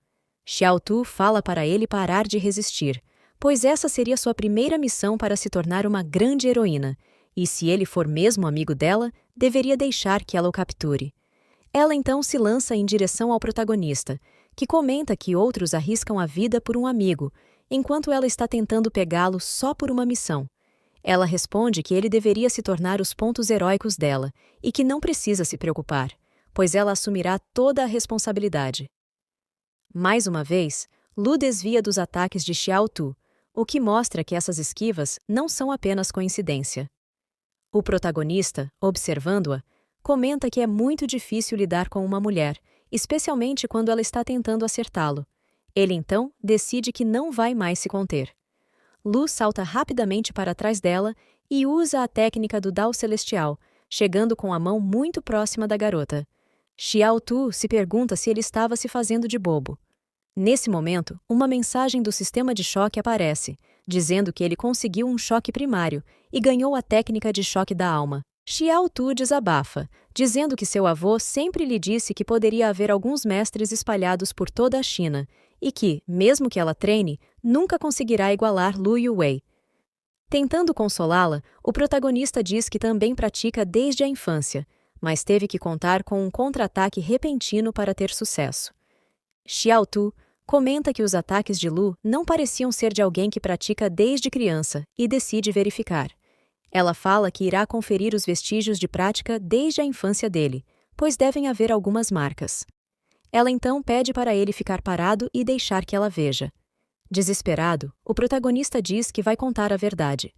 Xiaotu fala para ele parar de resistir, pois essa seria sua primeira missão para se tornar uma grande heroína, e se ele for mesmo amigo dela, deveria deixar que ela o capture. Ela então se lança em direção ao protagonista, que comenta que outros arriscam a vida por um amigo, enquanto ela está tentando pegá-lo só por uma missão. Ela responde que ele deveria se tornar os pontos heróicos dela e que não precisa se preocupar, pois ela assumirá toda a responsabilidade. Mais uma vez, Lu desvia dos ataques de Xiaotu, o que mostra que essas esquivas não são apenas coincidência. O protagonista, observando-a, comenta que é muito difícil lidar com uma mulher, especialmente quando ela está tentando acertá-lo. Ele então decide que não vai mais se conter. Lu salta rapidamente para trás dela e usa a técnica do Dao Celestial, chegando com a mão muito próxima da garota. Xiaotu se pergunta se ele estava se fazendo de bobo. Nesse momento, uma mensagem do sistema de choque aparece, dizendo que ele conseguiu um choque primário e ganhou a técnica de choque da alma. Xiaotu desabafa, dizendo que seu avô sempre lhe disse que poderia haver alguns mestres espalhados por toda a China e que, mesmo que ela treine, nunca conseguirá igualar Lu Yuwei. Tentando consolá-la, o protagonista diz que também pratica desde a infância, mas teve que contar com um contra-ataque repentino para ter sucesso. Xiaotu comenta que os ataques de Lu não pareciam ser de alguém que pratica desde criança e decide verificar. Ela fala que irá conferir os vestígios de prática desde a infância dele, pois devem haver algumas marcas. Ela então pede para ele ficar parado e deixar que ela veja. Desesperado, o protagonista diz que vai contar a verdade.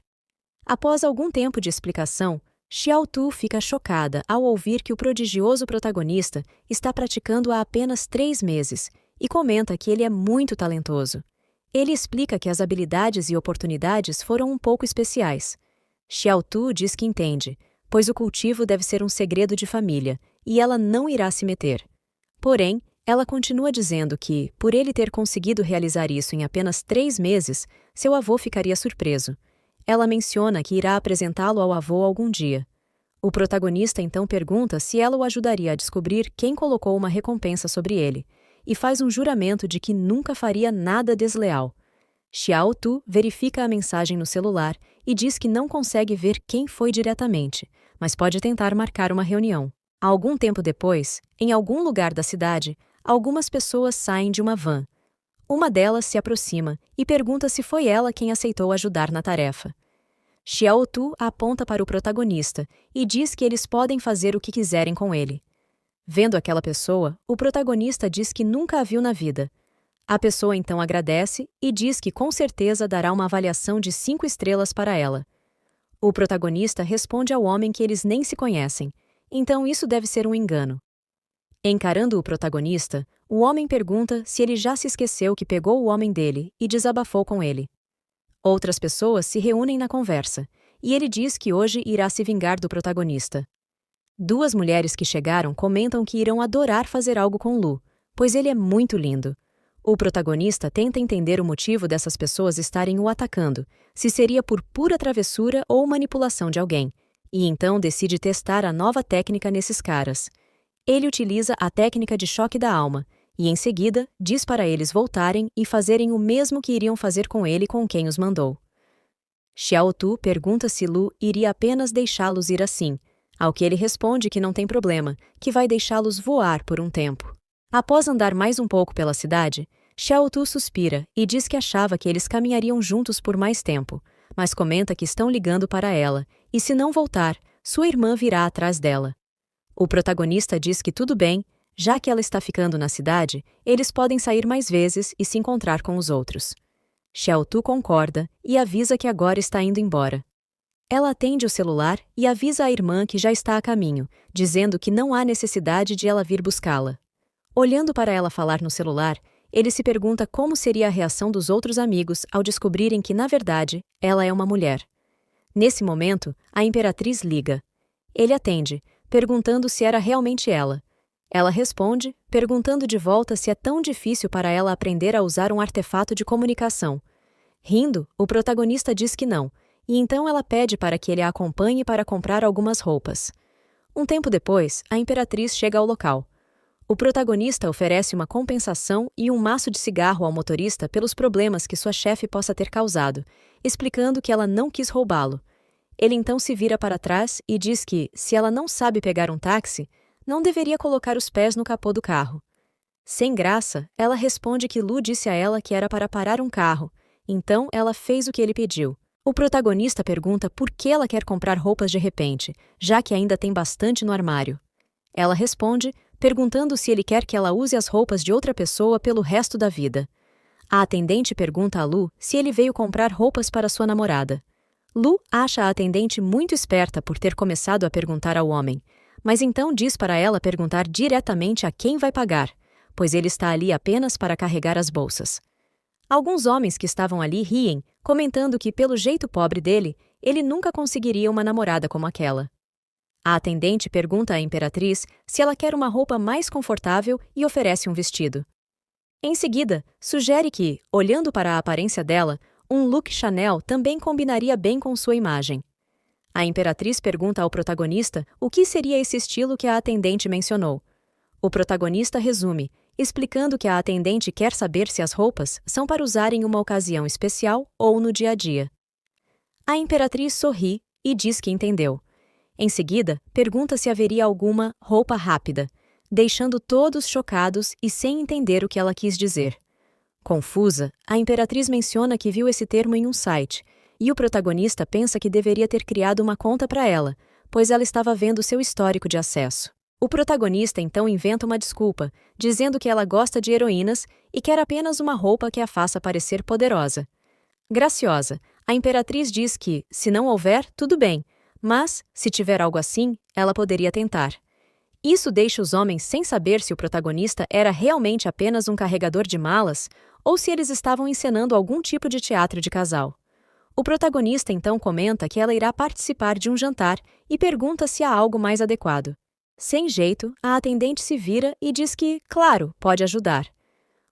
Após algum tempo de explicação, Xiaotu fica chocada ao ouvir que o prodigioso protagonista está praticando há apenas 3 meses e comenta que ele é muito talentoso. Ele explica que as habilidades e oportunidades foram um pouco especiais. Xiaotu diz que entende, pois o cultivo deve ser um segredo de família e ela não irá se meter. Porém, ela continua dizendo que, por ele ter conseguido realizar isso em apenas 3 meses, seu avô ficaria surpreso. Ela menciona que irá apresentá-lo ao avô algum dia. O protagonista então pergunta se ela o ajudaria a descobrir quem colocou uma recompensa sobre ele, e faz um juramento de que nunca faria nada desleal. Xiaotu verifica a mensagem no celular e diz que não consegue ver quem foi diretamente, mas pode tentar marcar uma reunião. Algum tempo depois, em algum lugar da cidade, algumas pessoas saem de uma van. Uma delas se aproxima e pergunta se foi ela quem aceitou ajudar na tarefa. Xiaotu aponta para o protagonista e diz que eles podem fazer o que quiserem com ele. Vendo aquela pessoa, o protagonista diz que nunca a viu na vida. A pessoa então agradece e diz que com certeza dará uma avaliação de 5 estrelas para ela. O protagonista responde ao homem que eles nem se conhecem, então isso deve ser um engano. Encarando o protagonista, o homem pergunta se ele já se esqueceu que pegou o homem dele e desabafou com ele. Outras pessoas se reúnem na conversa, e ele diz que hoje irá se vingar do protagonista. 2 mulheres que chegaram comentam que irão adorar fazer algo com Lu, pois ele é muito lindo. O protagonista tenta entender o motivo dessas pessoas estarem o atacando, se seria por pura travessura ou manipulação de alguém, e então decide testar a nova técnica nesses caras. Ele utiliza a técnica de choque da alma, e em seguida diz para eles voltarem e fazerem o mesmo que iriam fazer com ele com quem os mandou. Xiaotu pergunta se Lu iria apenas deixá-los ir assim, ao que ele responde que não tem problema, que vai deixá-los voar por um tempo. Após andar mais um pouco pela cidade, Xiaotu suspira e diz que achava que eles caminhariam juntos por mais tempo, mas comenta que estão ligando para ela, e se não voltar, sua irmã virá atrás dela. O protagonista diz que tudo bem, já que ela está ficando na cidade, eles podem sair mais vezes e se encontrar com os outros. Xiaotu concorda e avisa que agora está indo embora. Ela atende o celular e avisa a irmã que já está a caminho, dizendo que não há necessidade de ela vir buscá-la. Olhando para ela falar no celular, ele se pergunta como seria a reação dos outros amigos ao descobrirem que, na verdade, ela é uma mulher. Nesse momento, a imperatriz liga. Ele atende, perguntando se era realmente ela. Ela responde, perguntando de volta se é tão difícil para ela aprender a usar um artefato de comunicação. Rindo, o protagonista diz que não, e então ela pede para que ele a acompanhe para comprar algumas roupas. Um tempo depois, a imperatriz chega ao local. O protagonista oferece uma compensação e um maço de cigarro ao motorista pelos problemas que sua chefe possa ter causado, explicando que ela não quis roubá-lo. Ele então se vira para trás e diz que, se ela não sabe pegar um táxi, não deveria colocar os pés no capô do carro. Sem graça, ela responde que Lu disse a ela que era para parar um carro, então ela fez o que ele pediu. O protagonista pergunta por que ela quer comprar roupas de repente, já que ainda tem bastante no armário. Ela responde, perguntando se ele quer que ela use as roupas de outra pessoa pelo resto da vida. A atendente pergunta a Lu se ele veio comprar roupas para sua namorada. Lu acha a atendente muito esperta por ter começado a perguntar ao homem, mas então diz para ela perguntar diretamente a quem vai pagar, pois ele está ali apenas para carregar as bolsas. Alguns homens que estavam ali riem, comentando que, pelo jeito pobre dele, ele nunca conseguiria uma namorada como aquela. A atendente pergunta à imperatriz se ela quer uma roupa mais confortável e oferece um vestido. Em seguida, sugere que, olhando para a aparência dela, um look Chanel também combinaria bem com sua imagem. A imperatriz pergunta ao protagonista o que seria esse estilo que a atendente mencionou. O protagonista resume, explicando que a atendente quer saber se as roupas são para usar em uma ocasião especial ou no dia a dia. A imperatriz sorri e diz que entendeu. Em seguida, pergunta se haveria alguma roupa rápida, deixando todos chocados e sem entender o que ela quis dizer. Confusa, a imperatriz menciona que viu esse termo em um site, e o protagonista pensa que deveria ter criado uma conta para ela, pois ela estava vendo seu histórico de acesso. O protagonista então inventa uma desculpa, dizendo que ela gosta de heroínas e quer apenas uma roupa que a faça parecer poderosa. Graciosa, a imperatriz diz que, se não houver, tudo bem, mas, se tiver algo assim, ela poderia tentar. Isso deixa os homens sem saber se o protagonista era realmente apenas um carregador de malas ou se eles estavam encenando algum tipo de teatro de casal. O protagonista então comenta que ela irá participar de um jantar e pergunta se há algo mais adequado. Sem jeito, a atendente se vira e diz que, claro, pode ajudar.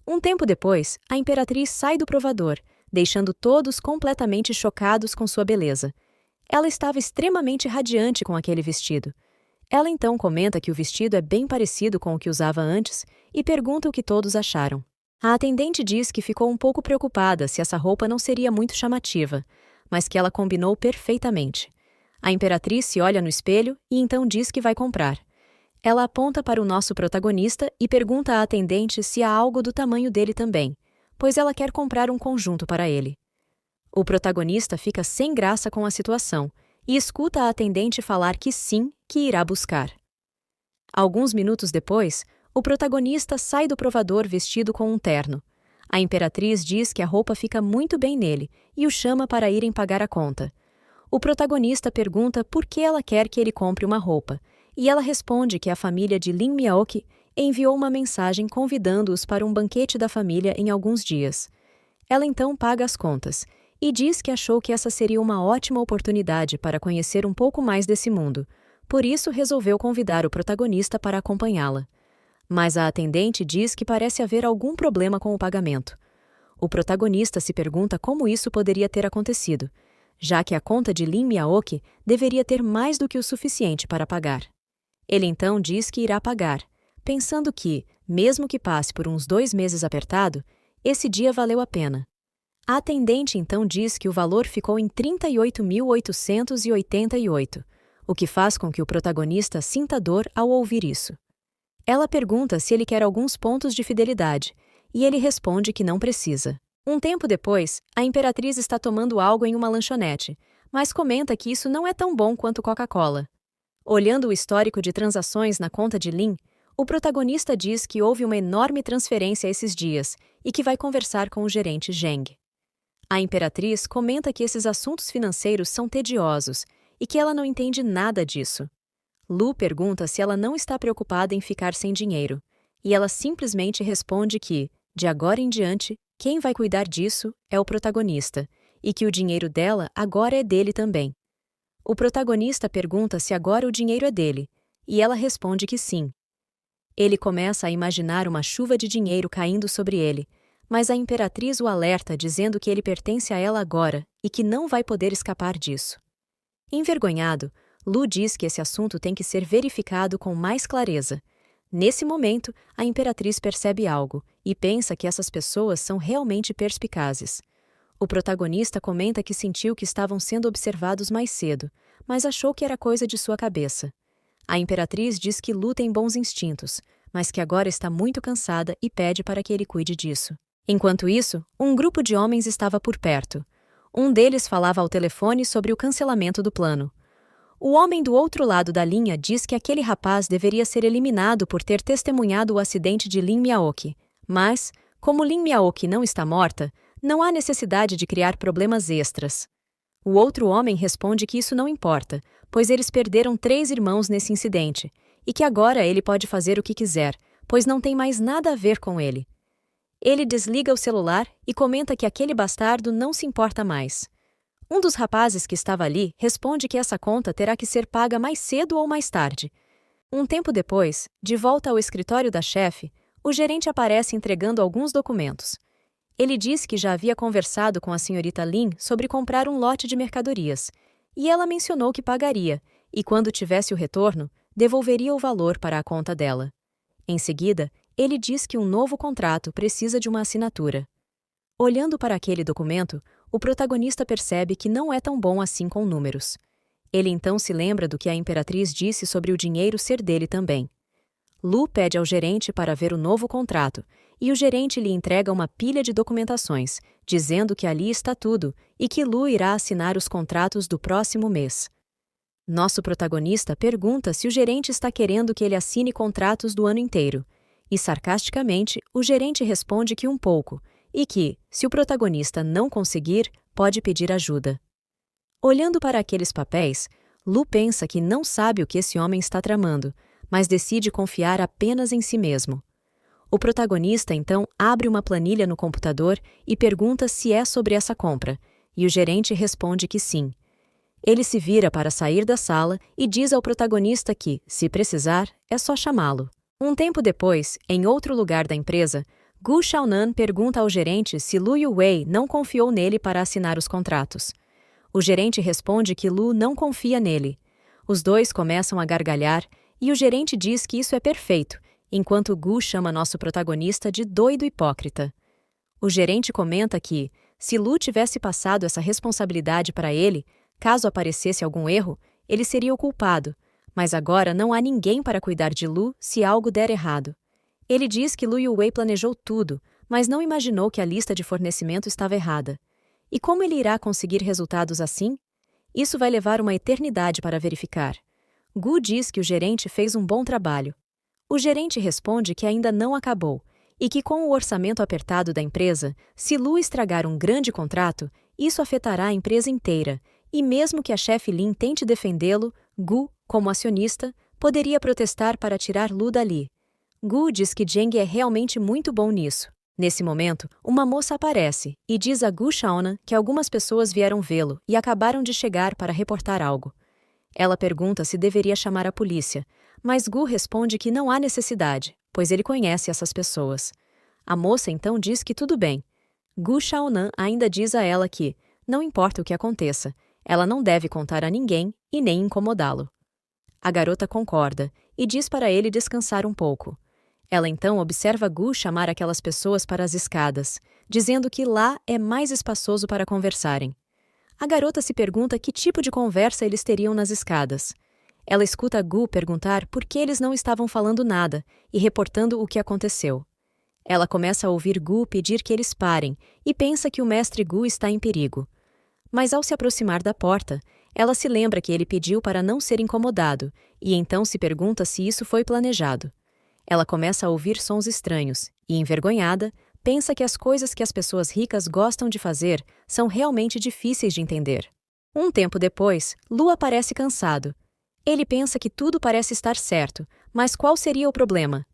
Um tempo depois, a imperatriz sai do provador, deixando todos completamente chocados com sua beleza. Ela estava extremamente radiante com aquele vestido. Ela então comenta que o vestido é bem parecido com o que usava antes e pergunta o que todos acharam. A atendente diz que ficou um pouco preocupada se essa roupa não seria muito chamativa, mas que ela combinou perfeitamente. A imperatriz se olha no espelho e então diz que vai comprar. Ela aponta para o nosso protagonista e pergunta à atendente se há algo do tamanho dele também, pois ela quer comprar um conjunto para ele. O protagonista fica sem graça com a situação e escuta a atendente falar que sim, que irá buscar. Alguns minutos depois, o protagonista sai do provador vestido com um terno. A imperatriz diz que a roupa fica muito bem nele e o chama para irem pagar a conta. O protagonista pergunta por que ela quer que ele compre uma roupa, e ela responde que a família de Lin Miaoki enviou uma mensagem convidando-os para um banquete da família em alguns dias. Ela então paga as contas e diz que achou que essa seria uma ótima oportunidade para conhecer um pouco mais desse mundo, por isso resolveu convidar o protagonista para acompanhá-la. Mas a atendente diz que parece haver algum problema com o pagamento. O protagonista se pergunta como isso poderia ter acontecido, já que a conta de Lin Miaoki deveria ter mais do que o suficiente para pagar. Ele então diz que irá pagar, pensando que, mesmo que passe por uns 2 meses apertado, esse dia valeu a pena. A atendente então diz que o valor ficou em 38.888, o que faz com que o protagonista sinta dor ao ouvir isso. Ela pergunta se ele quer alguns pontos de fidelidade, e ele responde que não precisa. Um tempo depois, a imperatriz está tomando algo em uma lanchonete, mas comenta que isso não é tão bom quanto Coca-Cola. Olhando o histórico de transações na conta de Lin, o protagonista diz que houve uma enorme transferência esses dias e que vai conversar com o gerente Zheng. A imperatriz comenta que esses assuntos financeiros são tediosos e que ela não entende nada disso. Lu pergunta se ela não está preocupada em ficar sem dinheiro, e ela simplesmente responde que, de agora em diante, quem vai cuidar disso é o protagonista, e que o dinheiro dela agora é dele também. O protagonista pergunta se agora o dinheiro é dele, e ela responde que sim. Ele começa a imaginar uma chuva de dinheiro caindo sobre ele, mas a imperatriz o alerta dizendo que ele pertence a ela agora e que não vai poder escapar disso. Envergonhado, Lu diz que esse assunto tem que ser verificado com mais clareza. Nesse momento, a imperatriz percebe algo e pensa que essas pessoas são realmente perspicazes. O protagonista comenta que sentiu que estavam sendo observados mais cedo, mas achou que era coisa de sua cabeça. A imperatriz diz que Lu tem bons instintos, mas que agora está muito cansada e pede para que ele cuide disso. Enquanto isso, um grupo de homens estava por perto. Um deles falava ao telefone sobre o cancelamento do plano. O homem do outro lado da linha diz que aquele rapaz deveria ser eliminado por ter testemunhado o acidente de Lin Miaoki, mas, como Lin Miaoki não está morta, não há necessidade de criar problemas extras. O outro homem responde que isso não importa, pois eles perderam 3 irmãos nesse incidente, e que agora ele pode fazer o que quiser, pois não tem mais nada a ver com ele. Ele desliga o celular e comenta que aquele bastardo não se importa mais. Um dos rapazes que estava ali responde que essa conta terá que ser paga mais cedo ou mais tarde. Um tempo depois, de volta ao escritório da chefe, o gerente aparece entregando alguns documentos. Ele diz que já havia conversado com a senhorita Lin sobre comprar um lote de mercadorias, e ela mencionou que pagaria, e quando tivesse o retorno, devolveria o valor para a conta dela. Em seguida, ele diz que um novo contrato precisa de uma assinatura. Olhando para aquele documento, o protagonista percebe que não é tão bom assim com números. Ele então se lembra do que a imperatriz disse sobre o dinheiro ser dele também. Lu pede ao gerente para ver o novo contrato, e o gerente lhe entrega uma pilha de documentações, dizendo que ali está tudo e que Lu irá assinar os contratos do próximo mês. Nosso protagonista pergunta se o gerente está querendo que ele assine contratos do ano inteiro, e sarcasticamente o gerente responde que um pouco, e que, se o protagonista não conseguir, pode pedir ajuda. Olhando para aqueles papéis, Lu pensa que não sabe o que esse homem está tramando, mas decide confiar apenas em si mesmo. O protagonista então abre uma planilha no computador e pergunta se é sobre essa compra, e o gerente responde que sim. Ele se vira para sair da sala e diz ao protagonista que, se precisar, é só chamá-lo. Um tempo depois, em outro lugar da empresa, Gu Xiaonan pergunta ao gerente se Lu Yuwei não confiou nele para assinar os contratos. O gerente responde que Lu não confia nele. Os dois começam a gargalhar e o gerente diz que isso é perfeito, enquanto Gu chama nosso protagonista de doido hipócrita. O gerente comenta que, se Lu tivesse passado essa responsabilidade para ele, caso aparecesse algum erro, ele seria o culpado, mas agora não há ninguém para cuidar de Lu se algo der errado. Ele diz que Lu Yuwei planejou tudo, mas não imaginou que a lista de fornecimento estava errada. E como ele irá conseguir resultados assim? Isso vai levar uma eternidade para verificar. Gu diz que o gerente fez um bom trabalho. O gerente responde que ainda não acabou, e que com o orçamento apertado da empresa, se Lu estragar um grande contrato, isso afetará a empresa inteira, e mesmo que a chefe Lin tente defendê-lo, Gu, como acionista, poderia protestar para tirar Lu dali. Gu diz que Zheng é realmente muito bom nisso. Nesse momento, uma moça aparece e diz a Gu Xiaonan que algumas pessoas vieram vê-lo e acabaram de chegar para reportar algo. Ela pergunta se deveria chamar a polícia, mas Gu responde que não há necessidade, pois ele conhece essas pessoas. A moça então diz que tudo bem. Gu Xiaonan ainda diz a ela que, não importa o que aconteça, ela não deve contar a ninguém e nem incomodá-lo. A garota concorda e diz para ele descansar um pouco. Ela então observa Gu chamar aquelas pessoas para as escadas, dizendo que lá é mais espaçoso para conversarem. A garota se pergunta que tipo de conversa eles teriam nas escadas. Ela escuta Gu perguntar por que eles não estavam falando nada e reportando o que aconteceu. Ela começa a ouvir Gu pedir que eles parem e pensa que o mestre Gu está em perigo. Mas ao se aproximar da porta, ela se lembra que ele pediu para não ser incomodado e então se pergunta se isso foi planejado. Ela começa a ouvir sons estranhos e, envergonhada, pensa que as coisas que as pessoas ricas gostam de fazer são realmente difíceis de entender. Um tempo depois, Lu aparece cansado. Ele pensa que tudo parece estar certo, mas qual seria o problema?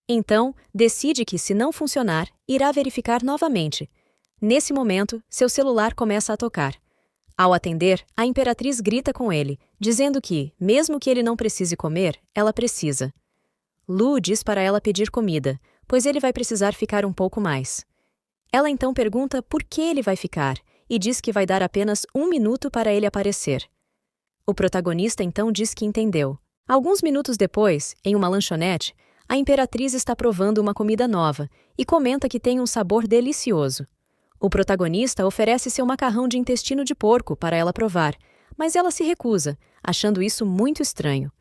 Então, decide que, se não funcionar, irá verificar novamente. Nesse momento, seu celular começa a tocar. Ao atender, a imperatriz grita com ele, dizendo que, mesmo que ele não precise comer, ela precisa. Lu diz para ela pedir comida, pois ele vai precisar ficar um pouco mais. Ela então pergunta por que ele vai ficar, e diz que vai dar apenas 1 minuto para ele aparecer. O protagonista então diz que entendeu. Alguns minutos depois, em uma lanchonete, a imperatriz está provando uma comida nova e comenta que tem um sabor delicioso. O protagonista oferece seu macarrão de intestino de porco para ela provar, mas ela se recusa, achando isso muito estranho.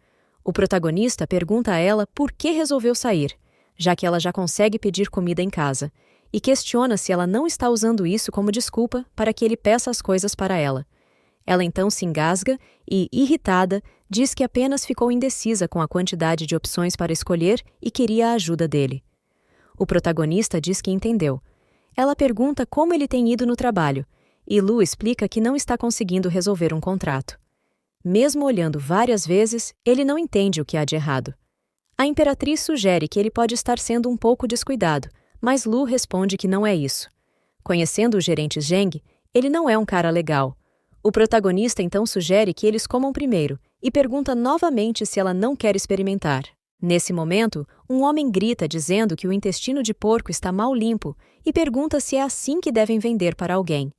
O protagonista pergunta a ela por que resolveu sair, já que ela já consegue pedir comida em casa, e questiona se ela não está usando isso como desculpa para que ele peça as coisas para ela. Ela então se engasga e, irritada, diz que apenas ficou indecisa com a quantidade de opções para escolher e queria a ajuda dele. O protagonista diz que entendeu. Ela pergunta como ele tem ido no trabalho, e Lu explica que não está conseguindo resolver um contrato. Mesmo olhando várias vezes, ele não entende o que há de errado. A imperatriz sugere que ele pode estar sendo um pouco descuidado, mas Lu responde que não é isso. Conhecendo o gerente Zheng, ele não é um cara legal. O protagonista então sugere que eles comam primeiro e pergunta novamente se ela não quer experimentar. Nesse momento, um homem grita dizendo que o intestino de porco está mal limpo e pergunta se é assim que devem vender para alguém.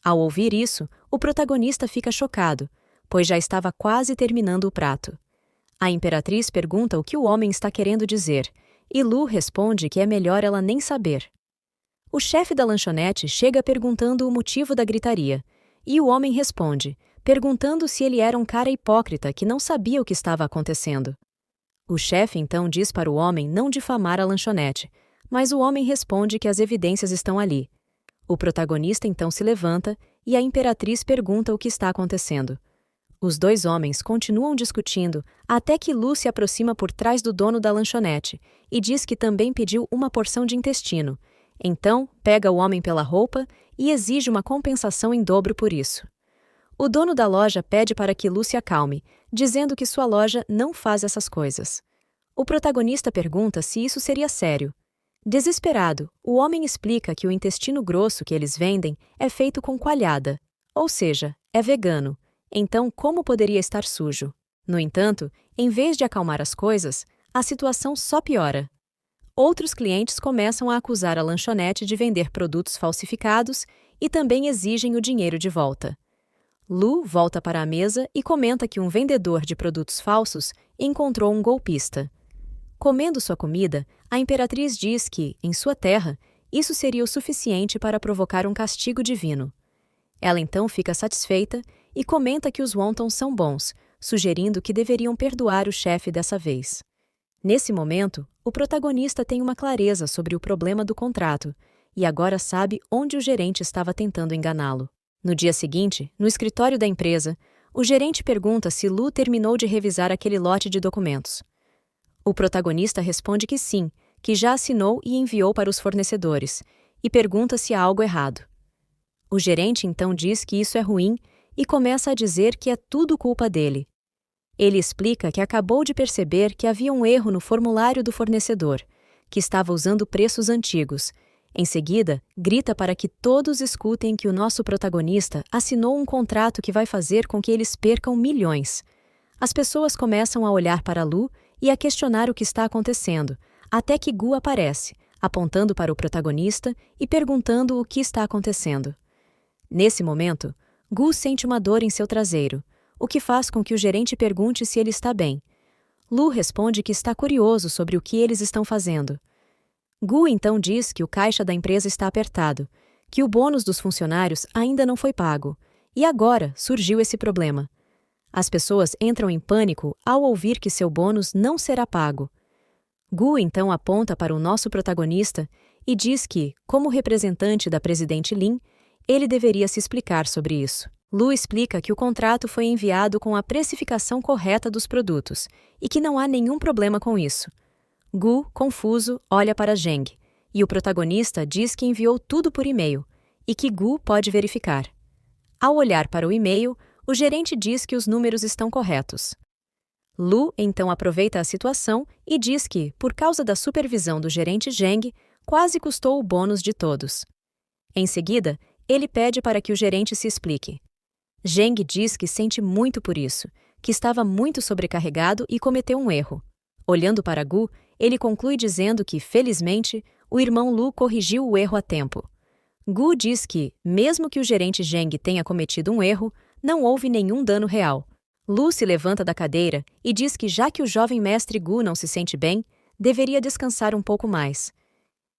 Ao ouvir isso, o protagonista fica chocado, pois já estava quase terminando o prato. A imperatriz pergunta o que o homem está querendo dizer, e Lu responde que é melhor ela nem saber. O chefe da lanchonete chega perguntando o motivo da gritaria, e o homem responde, perguntando se ele era um cara hipócrita que não sabia o que estava acontecendo. O chefe então diz para o homem não difamar a lanchonete, mas o homem responde que as evidências estão ali. O protagonista então se levanta e a imperatriz pergunta o que está acontecendo. Os dois homens continuam discutindo até que Lu se aproxima por trás do dono da lanchonete e diz que também pediu uma porção de intestino. Então, pega o homem pela roupa e exige uma compensação em dobro por isso. O dono da loja pede para que Lu se acalme, dizendo que sua loja não faz essas coisas. O protagonista pergunta se isso seria sério. Desesperado, o homem explica que o intestino grosso que eles vendem é feito com coalhada, ou seja, é vegano. Então, como poderia estar sujo? No entanto, em vez de acalmar as coisas, a situação só piora. Outros clientes começam a acusar a lanchonete de vender produtos falsificados e também exigem o dinheiro de volta. Lu volta para a mesa e comenta que um vendedor de produtos falsos encontrou um golpista. Comendo sua comida, a imperatriz diz que, em sua terra, isso seria o suficiente para provocar um castigo divino. Ela então fica satisfeita e comenta que os wontons são bons, sugerindo que deveriam perdoar o chefe dessa vez. Nesse momento, o protagonista tem uma clareza sobre o problema do contrato e agora sabe onde o gerente estava tentando enganá-lo. No dia seguinte, no escritório da empresa, o gerente pergunta se Lu terminou de revisar aquele lote de documentos. O protagonista responde que sim, que já assinou e enviou para os fornecedores, e pergunta se há algo errado. O gerente então diz que isso é ruim e começa a dizer que é tudo culpa dele. Ele explica que acabou de perceber que havia um erro no formulário do fornecedor, que estava usando preços antigos. Em seguida, grita para que todos escutem que o nosso protagonista assinou um contrato que vai fazer com que eles percam milhões. As pessoas começam a olhar para Lu e a questionar o que está acontecendo, até que Gu aparece, apontando para o protagonista e perguntando o que está acontecendo. Nesse momento, Gu sente uma dor em seu traseiro, o que faz com que o gerente pergunte se ele está bem. Lu responde que está curioso sobre o que eles estão fazendo. Gu então diz que o caixa da empresa está apertado, que o bônus dos funcionários ainda não foi pago, e agora surgiu esse problema. As pessoas entram em pânico ao ouvir que seu bônus não será pago. Gu então aponta para o nosso protagonista e diz que, como representante da presidente Lin, ele deveria se explicar sobre isso. Lu explica que o contrato foi enviado com a precificação correta dos produtos e que não há nenhum problema com isso. Gu, confuso, olha para Zheng, e o protagonista diz que enviou tudo por e-mail e que Gu pode verificar. Ao olhar para o e-mail, o gerente diz que os números estão corretos. Lu então aproveita a situação e diz que, por causa da supervisão do gerente Zheng, quase custou o bônus de todos. Em seguida, ele pede para que o gerente se explique. Zheng diz que sente muito por isso, que estava muito sobrecarregado e cometeu um erro. Olhando para Gu, ele conclui dizendo que, felizmente, o irmão Lu corrigiu o erro a tempo. Gu diz que, mesmo que o gerente Zheng tenha cometido um erro, não houve nenhum dano real. Lu se levanta da cadeira e diz que, já que o jovem mestre Gu não se sente bem, deveria descansar um pouco mais.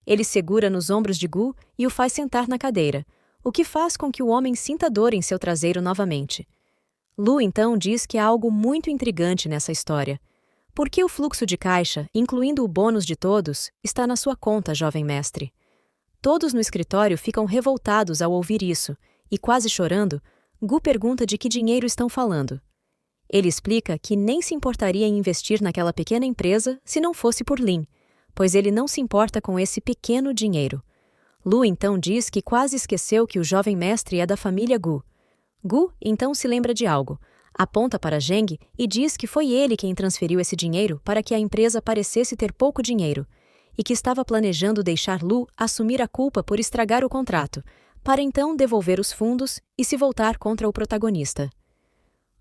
Ele segura nos ombros de Gu e o faz sentar na cadeira, o que faz com que o homem sinta dor em seu traseiro novamente. Lu então diz que há algo muito intrigante nessa história. Por que o fluxo de caixa, incluindo o bônus de todos, está na sua conta, jovem mestre? Todos no escritório ficam revoltados ao ouvir isso, e quase chorando, Gu pergunta de que dinheiro estão falando. Ele explica que nem se importaria em investir naquela pequena empresa se não fosse por Lin, pois ele não se importa com esse pequeno dinheiro. Lu então diz que quase esqueceu que o jovem mestre é da família Gu. Gu então se lembra de algo, aponta para Zheng e diz que foi ele quem transferiu esse dinheiro para que a empresa parecesse ter pouco dinheiro, e que estava planejando deixar Lu assumir a culpa por estragar o contrato, para então devolver os fundos e se voltar contra o protagonista.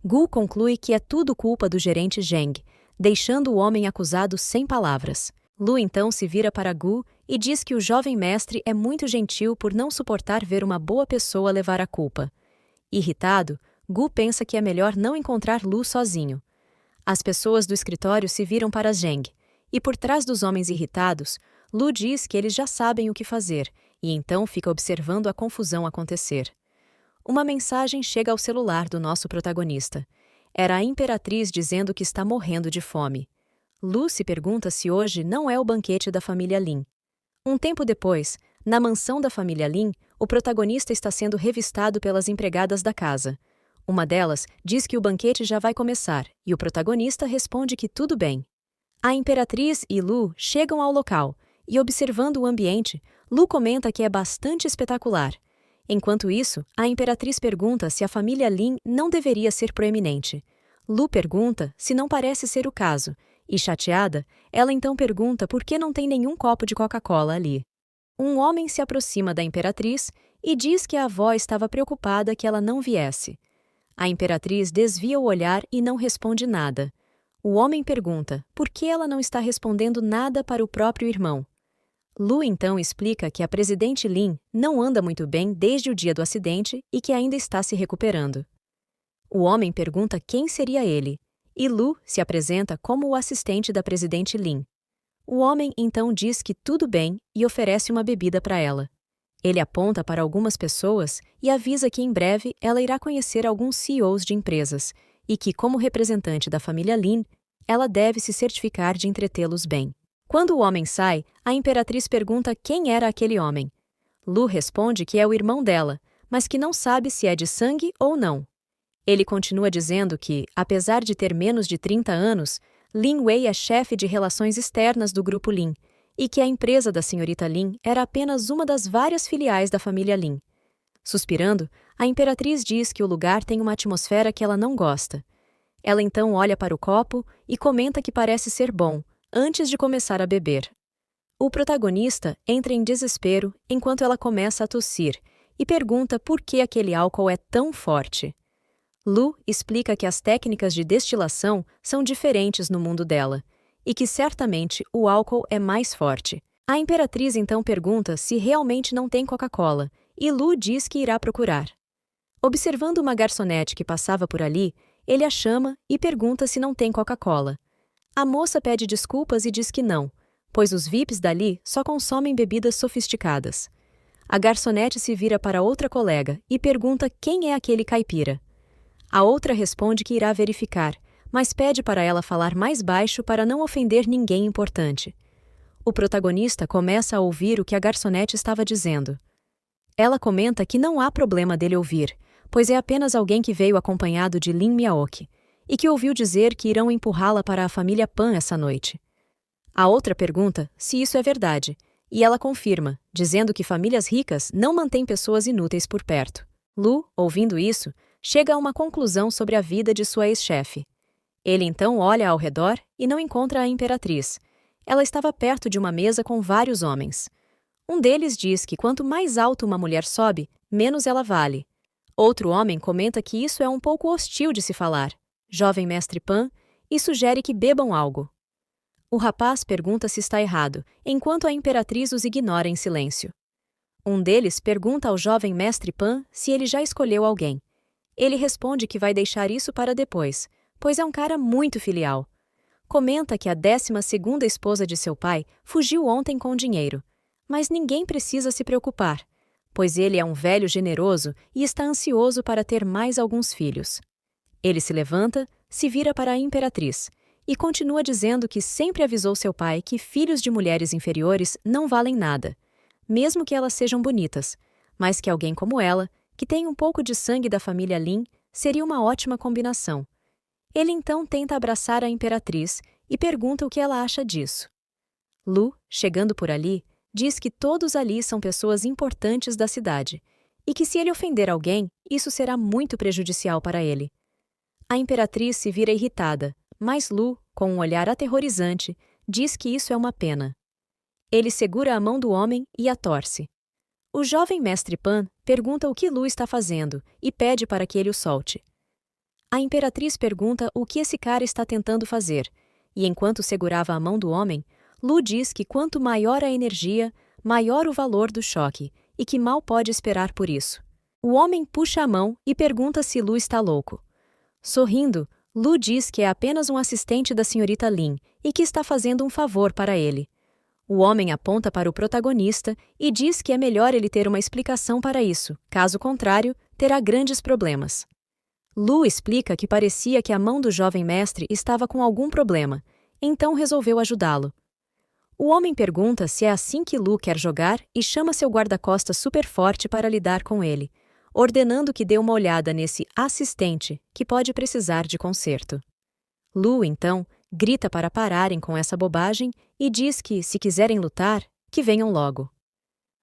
Gu conclui que é tudo culpa do gerente Zheng, deixando o homem acusado sem palavras. Lu então se vira para Gu e diz que o jovem mestre é muito gentil por não suportar ver uma boa pessoa levar a culpa. Irritado, Gu pensa que é melhor não encontrar Lu sozinho. As pessoas do escritório se viram para Zheng, e por trás dos homens irritados, Lu diz que eles já sabem o que fazer, e então fica observando a confusão acontecer. Uma mensagem chega ao celular do nosso protagonista. Era a Imperatriz dizendo que está morrendo de fome. Lu se pergunta se hoje não é o banquete da família Lin. Um tempo depois, na mansão da família Lin, o protagonista está sendo revistado pelas empregadas da casa. Uma delas diz que o banquete já vai começar, e o protagonista responde que tudo bem. A Imperatriz e Lu chegam ao local, e observando o ambiente, Lu comenta que é bastante espetacular. Enquanto isso, a Imperatriz pergunta se a família Lin não deveria ser proeminente. Lu pergunta se não parece ser o caso, e chateada, ela então pergunta por que não tem nenhum copo de Coca-Cola ali. Um homem se aproxima da Imperatriz e diz que a avó estava preocupada que ela não viesse. A Imperatriz desvia o olhar e não responde nada. O homem pergunta por que ela não está respondendo nada para o próprio irmão. Lu então explica que a presidente Lin não anda muito bem desde o dia do acidente e que ainda está se recuperando. O homem pergunta quem seria ele, e Lu se apresenta como o assistente da presidente Lin. O homem então diz que tudo bem e oferece uma bebida para ela. Ele aponta para algumas pessoas e avisa que em breve ela irá conhecer alguns CEOs de empresas e que, como representante da família Lin, ela deve se certificar de entretê-los bem. Quando o homem sai, a Imperatriz pergunta quem era aquele homem. Lu responde que é o irmão dela, mas que não sabe se é de sangue ou não. Ele continua dizendo que, apesar de ter menos de 30 anos, Lin Wei é chefe de relações externas do grupo Lin, e que a empresa da senhorita Lin era apenas uma das várias filiais da família Lin. Suspirando, a Imperatriz diz que o lugar tem uma atmosfera que ela não gosta. Ela então olha para o copo e comenta que parece ser bom, antes de começar a beber. O protagonista entra em desespero enquanto ela começa a tossir e pergunta por que aquele álcool é tão forte. Lu explica que as técnicas de destilação são diferentes no mundo dela e que certamente o álcool é mais forte. A Imperatriz então pergunta se realmente não tem Coca-Cola e Lu diz que irá procurar. Observando uma garçonete que passava por ali, ele a chama e pergunta se não tem Coca-Cola. A moça pede desculpas e diz que não, pois os VIPs dali só consomem bebidas sofisticadas. A garçonete se vira para outra colega e pergunta quem é aquele caipira. A outra responde que irá verificar, mas pede para ela falar mais baixo para não ofender ninguém importante. O protagonista começa a ouvir o que a garçonete estava dizendo. Ela comenta que não há problema dele ouvir, pois é apenas alguém que veio acompanhado de Lin Miaoki, e que ouviu dizer que irão empurrá-la para a família Pan essa noite. A outra pergunta se isso é verdade, e ela confirma, dizendo que famílias ricas não mantêm pessoas inúteis por perto. Lu, ouvindo isso, chega a uma conclusão sobre a vida de sua ex-chefe. Ele então olha ao redor e não encontra a Imperatriz. Ela estava perto de uma mesa com vários homens. Um deles diz que quanto mais alto uma mulher sobe, menos ela vale. Outro homem comenta que isso é um pouco hostil de se falar, jovem mestre Pan, e sugere que bebam algo. O rapaz pergunta se está errado, enquanto a imperatriz os ignora em silêncio. Um deles pergunta ao jovem mestre Pan se ele já escolheu alguém. Ele responde que vai deixar isso para depois, pois é um cara muito filial. Comenta que a 12ª esposa de seu pai fugiu ontem com dinheiro. Mas ninguém precisa se preocupar, pois ele é um velho generoso e está ansioso para ter mais alguns filhos. Ele se levanta, se vira para a imperatriz e continua dizendo que sempre avisou seu pai que filhos de mulheres inferiores não valem nada, mesmo que elas sejam bonitas, mas que alguém como ela, que tem um pouco de sangue da família Lin, seria uma ótima combinação. Ele então tenta abraçar a imperatriz e pergunta o que ela acha disso. Lu, chegando por ali, diz que todos ali são pessoas importantes da cidade e que se ele ofender alguém, isso será muito prejudicial para ele. A imperatriz se vira irritada, mas Lu, com um olhar aterrorizante, diz que isso é uma pena. Ele segura a mão do homem e a torce. O jovem mestre Pan pergunta o que Lu está fazendo e pede para que ele o solte. A imperatriz pergunta o que esse cara está tentando fazer, e enquanto segurava a mão do homem, Lu diz que quanto maior a energia, maior o valor do choque, e que mal pode esperar por isso. O homem puxa a mão e pergunta se Lu está louco. Sorrindo, Lu diz que é apenas um assistente da senhorita Lin e que está fazendo um favor para ele. O homem aponta para o protagonista e diz que é melhor ele ter uma explicação para isso, caso contrário, terá grandes problemas. Lu explica que parecia que a mão do jovem mestre estava com algum problema, então resolveu ajudá-lo. O homem pergunta se é assim que Lu quer jogar e chama seu guarda-costas super forte para lidar com ele, ordenando que dê uma olhada nesse assistente que pode precisar de conserto. Lu, então, grita para pararem com essa bobagem e diz que, se quiserem lutar, que venham logo.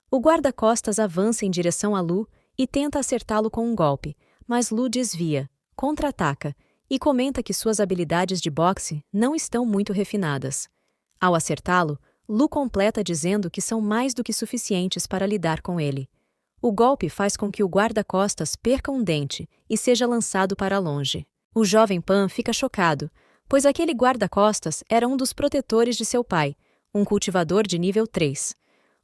O guarda-costas avança em direção a Lu e tenta acertá-lo com um golpe, mas Lu desvia, contra-ataca e comenta que suas habilidades de boxe não estão muito refinadas. Ao acertá-lo, Lu completa dizendo que são mais do que suficientes para lidar com ele. O golpe faz com que o guarda-costas perca um dente e seja lançado para longe. O jovem Pan fica chocado, pois aquele guarda-costas era um dos protetores de seu pai, um cultivador de nível 3.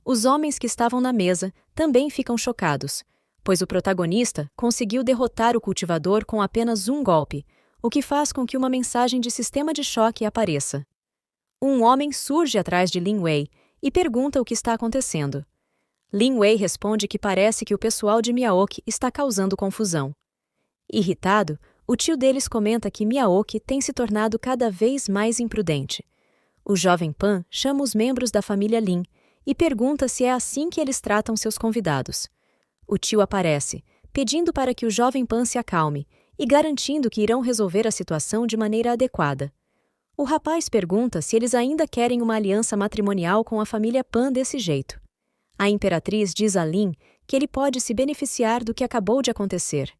Os homens que estavam na mesa também ficam chocados, pois o protagonista conseguiu derrotar o cultivador com apenas um golpe, o que faz com que uma mensagem de sistema de choque apareça. Um homem surge atrás de Lin Wei e pergunta o que está acontecendo. Lin Wei responde que parece que o pessoal de Miaoki está causando confusão. Irritado, o tio deles comenta que Miaoki tem se tornado cada vez mais imprudente. O jovem Pan chama os membros da família Lin e pergunta se é assim que eles tratam seus convidados. O tio aparece, pedindo para que o jovem Pan se acalme e garantindo que irão resolver a situação de maneira adequada. O rapaz pergunta se eles ainda querem uma aliança matrimonial com a família Pan desse jeito. A imperatriz diz a Lin que ele pode se beneficiar do que acabou de acontecer.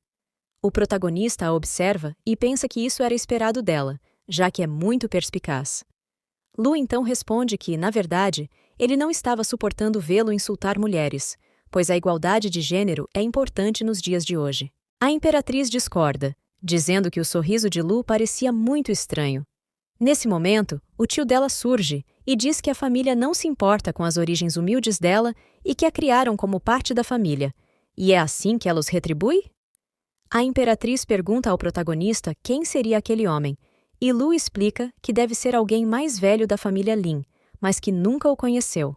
O protagonista a observa e pensa que isso era esperado dela, já que é muito perspicaz. Lu então responde que, na verdade, ele não estava suportando vê-lo insultar mulheres, pois a igualdade de gênero é importante nos dias de hoje. A imperatriz discorda, dizendo que o sorriso de Lu parecia muito estranho. Nesse momento, o tio dela surge e diz que a família não se importa com as origens humildes dela e que a criaram como parte da família, e é assim que ela os retribui? A imperatriz pergunta ao protagonista quem seria aquele homem, e Lu explica que deve ser alguém mais velho da família Lin, mas que nunca o conheceu.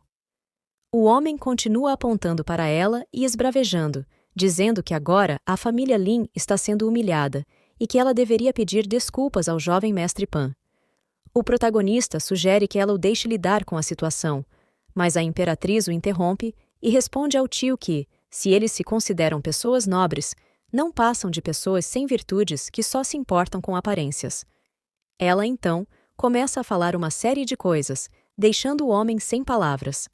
O homem continua apontando para ela e esbravejando, dizendo que agora a família Lin está sendo humilhada e que ela deveria pedir desculpas ao jovem mestre Pan. O protagonista sugere que ela o deixe lidar com a situação, mas a imperatriz o interrompe e responde ao tio que, se eles se consideram pessoas nobres, não passam de pessoas sem virtudes que só se importam com aparências. Ela, então, começa a falar uma série de coisas, deixando o homem sem palavras.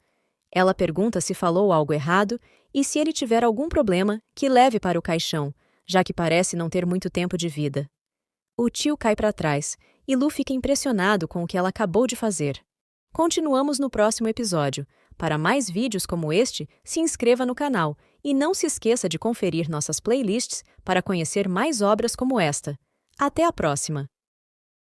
Ela pergunta se falou algo errado e se ele tiver algum problema, que leve para o caixão, já que parece não ter muito tempo de vida. O tio cai para trás e Lu fica impressionado com o que ela acabou de fazer. Continuamos no próximo episódio. Para mais vídeos como este, se inscreva no canal E não se esqueça de conferir nossas playlists para conhecer mais obras como esta. Até a próxima!